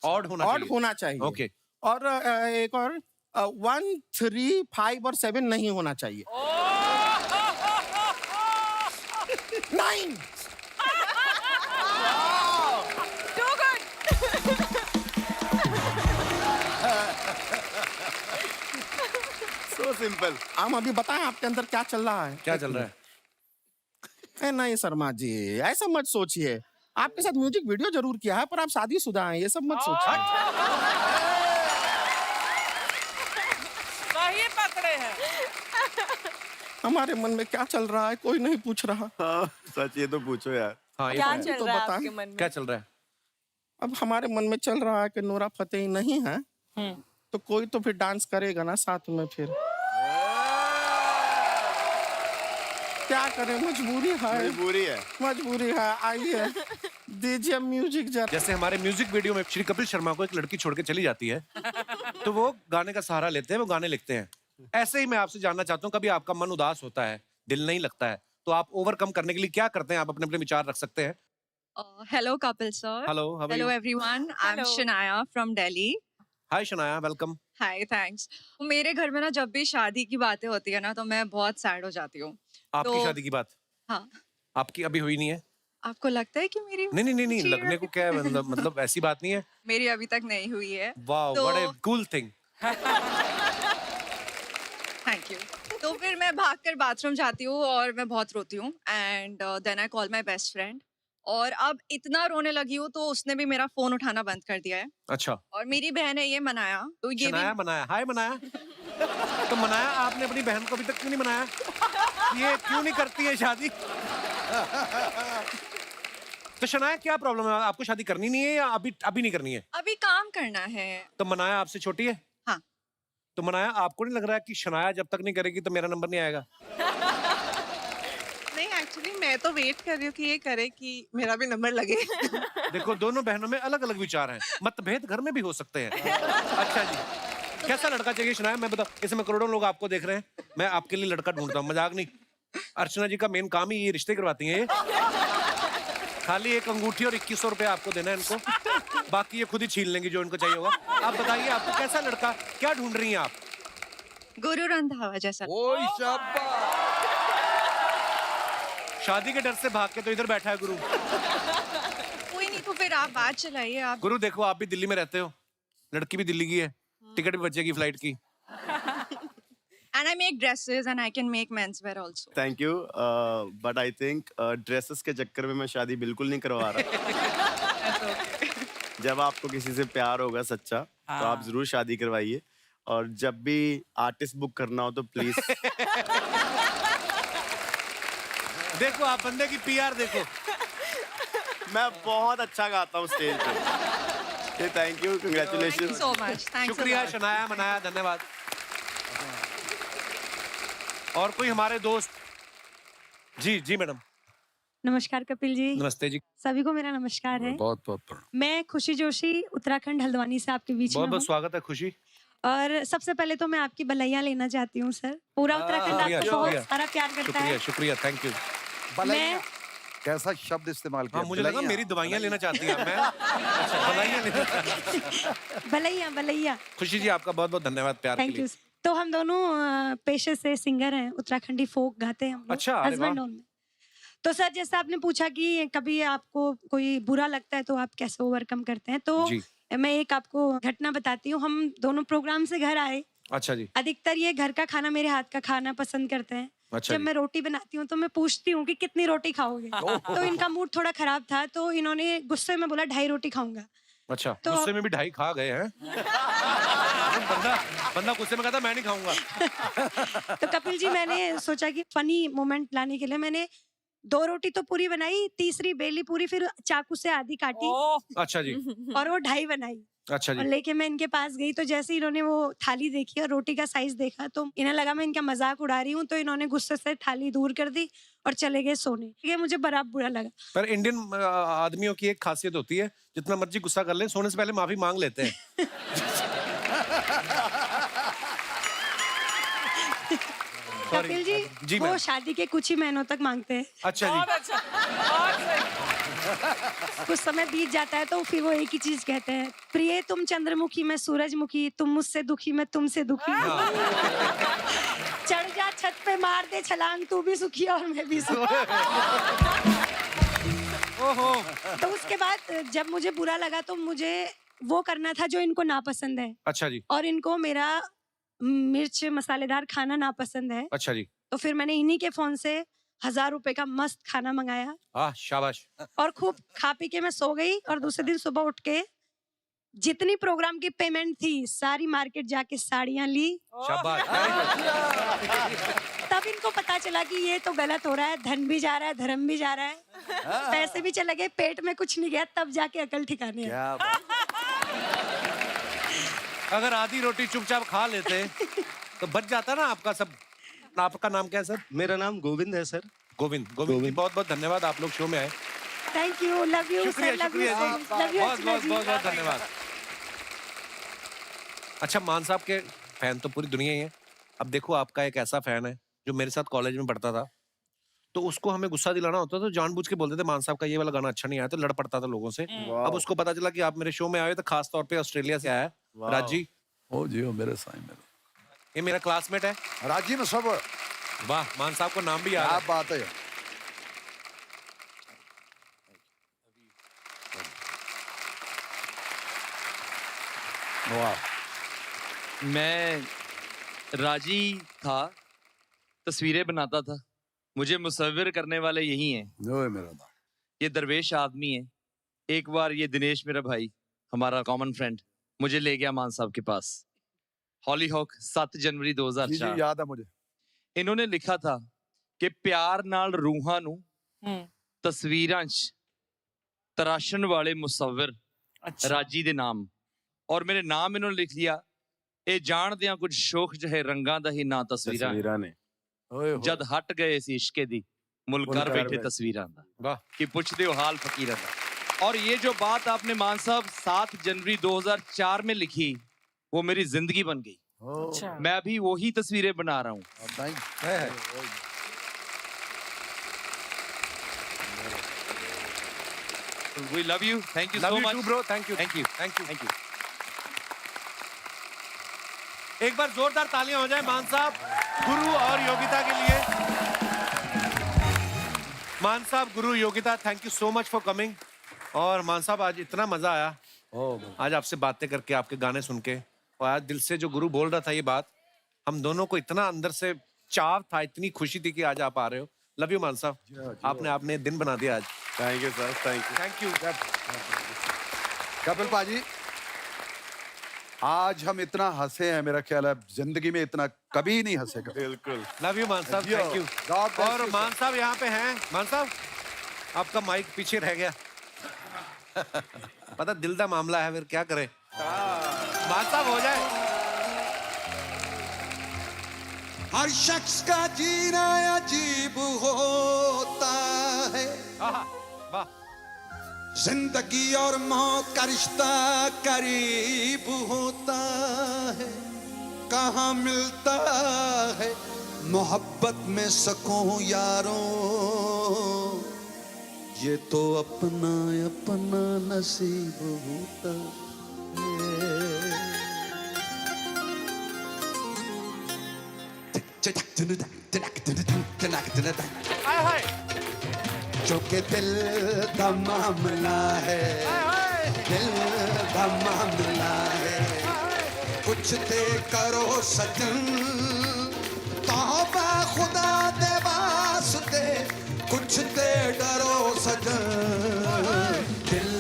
ऑड होना ऑड चाहिए। होना चाहिए। ओके। और एक और 1, 3, 5 और 7 नहीं होना चाहिए। 9। Too good. So simple. हम अभी बताएं आपके अंदर क्या चल रहा है? क्या चल रहा है? नहीं शर्मा जी, ऐसा मत सोचिए। आपके साथ म्यूजिक वीडियो जरूर किया है, पर आप शादीशुदा हैं, ये सब मत सोचिए। सही पकड़े हैं। हमारे मन में क्या चल रहा है कोई नहीं पूछ रहा। हाँ सच, ये तो पूछो यार। हाँ, ये क्या तो है। चल तो रहा है बताएं। आपके मन में? क्या चल रहा है? अब हमारे मन में चल रहा है कि नोरा फतेही नहीं है, तो कोई तो फिर डांस करेगा ना साथ में। फिर क्या करें, मजबूरी है, मजबूरी है। मजबूरी है। आइए दीजिए म्यूजिक जरा। जैसे हमारे म्यूजिक वीडियो में श्री कपिल शर्मा को एक लड़की छोड़ के चली जाती है तो वो गाने का सहारा लेते हैं, वो गाने लिखते हैं। ऐसे ही मैं आपसे जानना चाहता हूँ, कभी आपका मन उदास होता है, दिल नहीं लगता है, तो आप ओवरकम करने के लिए क्या करते हैं? आप अपने अपने विचार रख सकते हैं। Hello Kapil sir. Hello, how are hello you? Everyone, I am Shanaya from Delhi. Hi Shanaya, welcome. Hi, thanks. मेरे घर में ना जब भी शादी की बातें होती है ना तो मैं बहुत सैड हो जाती हूँ। आपकी तो- शादी की बात हाँ, आपकी अभी हुई नहीं है? आपको लगता है कि मेरी नहीं नहीं नहीं नहीं, जी, लगने को क्या है, मतलब ऐसी बात नहीं है। मेरी अभी तक नहीं हुई है। वाह, तो- what a cool thing. Thank you. तो फिर मैं भागकर बाथरूम जाती हूँ और मैं बहुत रोती हूँ and then I call my best friend. और अब इतना रोने लगी हूँ तो उसने भी मेरा फोन उठाना बंद कर दिया है। अच्छा, और मेरी बहन है ये मनाया, तो ये भी शनाया मनाया, हाय मनाया। तो मनाया, आपने अपनी बहन को अभी तक क्यों नहीं मनाया? ये क्यों नहीं करती है शादी? तो शनाया क्या प्रॉब्लम है, आपको शादी करनी नहीं है या अभी अभी नहीं करनी है? अभी काम करना है। तो मनाया आपसे छोटी है? हाँ। तो मनाया, आपको नहीं लग रहा है कि शनाया जब तक नहीं करेगी तो मेरा नंबर नहीं आएगा? नहीं, एक्चुअली मैं तो वेट कर रही हूँ कि ये करे कि मेरा भी नंबर लगे। देखो, दोनों बहनों में अलग अलग विचार हैं, मतभेद घर में भी हो सकते हैं। अच्छा जी, कैसा लड़का चाहिए शनाया? मैं बताऊं, इसमें करोड़ों लोग आपको देख रहे हैं, मैं आपके लिए लड़का ढूंढता हूँ, मजाक नहीं। अर्चना जी का मेन काम ही ये रिश्ते करवाती हैं। ये खाली एक अंगूठी और 2100 रुपए आपको देना है इनको, बाकी ये खुद ही छीन लेंगी जो इनको चाहिए होगा। आप बताइए, आपको कैसा लड़का, क्या ढूंढ रही हैं आप? गुरु रंधावा जैसा। ओए शाबाश। शादी के डर से भाग के तो इधर बैठा है गुरु। कोई नहीं, तो फिर आप बात चलाइए। आप गुरु देखो, आप भी दिल्ली में रहते हो, लड़की भी दिल्ली की है, टिकट भी बचेगी फ्लाइट की। And I make dresses and I can make men's wear also. Thank you, but I think dresses के चक्कर में मैं शादी बिल्कुल नहीं करवा रहा। जब आपको किसी से प्यार होगा सच्चा तो आप जरूर शादी करवाइए, और जब भी आर्टिस्ट बुक करना हो तो प्लीज। देखो, आप बंदे की पीआर देखो। मैं बहुत अच्छा गाता हूँ स्टेज पे। Thank you, thank you congratulation. So much. Thanks शुक्रिया शनाया मनाया, धन्यवाद। और कोई हमारे दोस्त? जी जी मैडम। नमस्कार कपिल जी। नमस्ते जी। सभी को मेरा नमस्कार है। बहुत बहुत प्रणाम। मैं खुशी जोशी उत्तराखंड हल्द्वानी से आपके बीच बहुत में बहुत हूँ। स्वागत है खुशी। और सबसे पहले तो मैं आपकी बलैया लेना चाहती हूँ सर। पूरा उत्तराखंड शुक्रिया, आपको शुक्रिया। बहुत सारा प्यार करता शुक्रिया है। शुक्रिया, थैंक यू। बलैया, कैसा शब्द इस्तेमाल किया? हाँ, मुझे लगा बलैया। मेरी दवाइयाँ लेना चाहती हैं मैं। अच्छा, दवाइयाँ लेना चाहती हैं। भलैया भलैया। खुशी जी, आपका बहुत बहुत धन्यवाद प्यार के थैंक लिए। यू। तो हम दोनों पेशे से सिंगर हैं, उत्तराखंडी फोक गाते हैं हम लोग, अच्छा, अरे हस्बैंड वाह। में। तो सर, जैसे आपने पूछा कि कभी आपको कोई बुरा लगता है तो आप कैसे ओवरकम करते हैं, तो जी। मैं एक आपको घटना बताती हूँ। हम दोनों प्रोग्राम से घर आए। अच्छा जी। अधिकतर ये घर का खाना, मेरे हाथ का खाना पसंद करते हैं। अच्छा जब जी। मैं रोटी बनाती हूँ तो मैं पूछती हूँ कि कितनी रोटी खाओगे। तो इनका मूड थोड़ा खराब था, तो इन्होंने गुस्से में बोला 2.5 रोटी खाऊंगा। अच्छा, तो- गुस्से में भी 2.5 खा गए हैं। बंदा गुस्से में कहता मैं नहीं खाऊंगा। तो कपिल जी, मैंने सोचा कि फनी मोमेंट लाने के लिए मैंने 2 रोटी तो पूरी बनाई, तीसरी बेली पूरी, फिर चाकू से आधी काटी अच्छा जी। और वो 2.5 बनाई। अच्छा और जी। लेके मैं इनके पास गई, तो जैसे ही इन्होंने वो थाली देखी और रोटी का साइज देखा तो इन्हें लगा मैं इनका मजाक उड़ा रही हूँ, तो इन्होंने गुस्से से थाली दूर कर दी और चले गए सोने। ये मुझे बड़ा बुरा लगा। पर इंडियन आदमियों की एक खासियत होती है, जितना मर्जी गुस्सा कर ले, सोने से पहले माफी मांग लेते हैं। Sorry, कपिल जी, जी वो मैम। शादी के कुछ ही महीनों तक मांगते हैं। अच्छा बहुत जी। अच्छा, बहुत सही। कुछ समय बीत जाता है तो फिर वो एक ही चीज कहते हैं, प्रिय तुम चंद्रमुखी, मैं सूरजमुखी, तुम मुझसे दुखी, मैं तुमसे दुखी। चढ़ जा छत पे, मार दे छलांग, तू भी सुखी और मैं भी सुखी। ओहो। तो उसके बाद जब मुझे बुरा लगा तो मुझे वो करना था जो इनको नापसंद है, अच्छा जी। और इनको मेरा मिर्च मसालेदार खाना नापसंद है। अच्छा जी। तो फिर मैंने इन्हीं के फोन से 1000 रुपए का मस्त खाना मंगाया शाबाश। और खूब खा पी के मैं सो गई। और दूसरे दिन सुबह उठ के जितनी प्रोग्राम की पेमेंट थी सारी मार्केट जाके साड़ियां ली। शाबाश, very good। तब इनको पता चला कि ये तो गलत हो रहा है, धन भी जा रहा है, धर्म भी जा रहा है, पैसे भी चले गए, पेट में कुछ नहीं गया, तब जाके अकल ठिकाने आई। क्या बात। अगर आधी रोटी चुपचाप खा लेते तो बच जाता ना आपका सब। आपका नाम क्या है सर? मेरा नाम गोविंद है सर। गोविंद। गोविंद, बहुत बहुत धन्यवाद, आप लोग शो में आए। थैंक यू, लव यू शुक्रिया सर, लव यू शुक्रिया जी लव यू बहुत बहुत बहुत बहुत धन्यवाद। अच्छा मान साहब के फैन तो पूरी दुनिया ही है। अब देखो आपका एक ऐसा फैन है जो मेरे साथ कॉलेज में पढ़ता था, तो उसको हमें गुस्सा दिलाना होता तो जानबूझ के बोलते थे मान साहब का ये वाला गाना अच्छा नहीं आया, तो लड़ पड़ता था लोगों से। अब उसको पता चला कि आप मेरे शो में आए, तो खास तौर पे ऑस्ट्रेलिया से आया है राज जी। ओ जी, ओ मेरे साईं मेरे। ये मेरा क्लासमेट है राजी में सब वाह, मान साहब को नाम भी याद है। क्या बात है। वाह, मैं राजी था, तस्वीरें बनाता था, मुझे मुसव्विर करने वाले यही हैं। ओए मेरा दा। ये दरवेश आदमी है। एक बार ये दिनेश मेरा भाई, हमारा कॉमन फ्रेंड, मुझे ले गया मान साहब के पास। हॉली हॉक 7 जनवरी जी 2004। जी याद है मुझे। इन्होंने लिखा था कि प्यार नाल रूहां नू तस्वीरां च तराशण वाले मुसव्विर राजी दे नाम, और मेरे नाम इन्होंने लिख लिया ਇਹ ਜਾਣਦਿਆਂ ਕੁਝ ਸ਼ੋਖ ਜਿਹੇ ਰੰਗਾਂ ਦਾ ਹੀ ਨਾਂ ਤਸਵੀਰਾਂ ने ओए होए। ਜਦ ਹਟ ਗਏ ਸੀ ਇਸ਼ਕੇ ਦੀ ਮੁੱਲ ਕਰ ਬੈਠੇ ਤਸਵੀਰਾਂ ਦਾ वाह कि ਪੁੱਛਦੇ ਹੋ ਹਾਲ ਫਕੀਰਾਂ ਦਾ। और ये जो बात आपने मान साहब 7 जनवरी 2004 में लिखी, वो मेरी जिंदगी बन गई। ओ, मैं अभी वही तस्वीरें बना रहा हूँ। नहीं है। We love you. Thank you love so you much. Too bro, thank you Thank you. Thank you thank you. एक बार जोरदार तालियां हो जाए मान साहब, गुरु और योगिता के लिए। मान साहब, गुरु, Yogita, thank you so much for coming. और मान साहब आज इतना मजा आया आज आपसे बातें करके, आपके गाने सुन के, और आज दिल से जो गुरु बोल रहा था ये बात, हम दोनों को इतना अंदर से चाव था, इतनी खुशी थी कि आज आप आ रहे हो। लव यू मान साहब, आपने दिन बना दिया आज। Thank you sir, thank you. Kapil पाजी, आज हम इतना हंसे हैं, मेरा ख्याल है जिंदगी में इतना कभी नहीं हंसे कभी। बिल्कुल। लव यू मान साहब, थैंक यू। God bless और you, मान साहब यहाँ पे हैं। मान साहब आपका माइक पीछे रह गया पता दिल का मामला है, फिर क्या करें। मान साहब हो जाए। हर शख्स का जीना अजीब होता है, वाह, जिंदगी और मौत का रिश्ता करीब होता है। कहाँ मिलता है मोहब्बत में सकूं यारों, ये तो अपना अपना नसीब होता हाय हाय जो के दिल का मामला है, दिल का मामला है। कुछ दे करो सजन, तौबा खुदा दे वास्ते, कुछ दे डरो सजन, दिल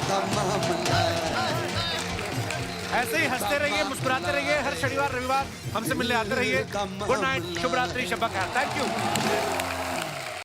का मामला है। ऐसे ही हंसते रहिए, मुस्कुराते रहिए। हर शनिवार रविवार हमसे मिलने आते रहिए। गुड नाइट, शुभ रात्रि, शब्बा खैर। Thank you.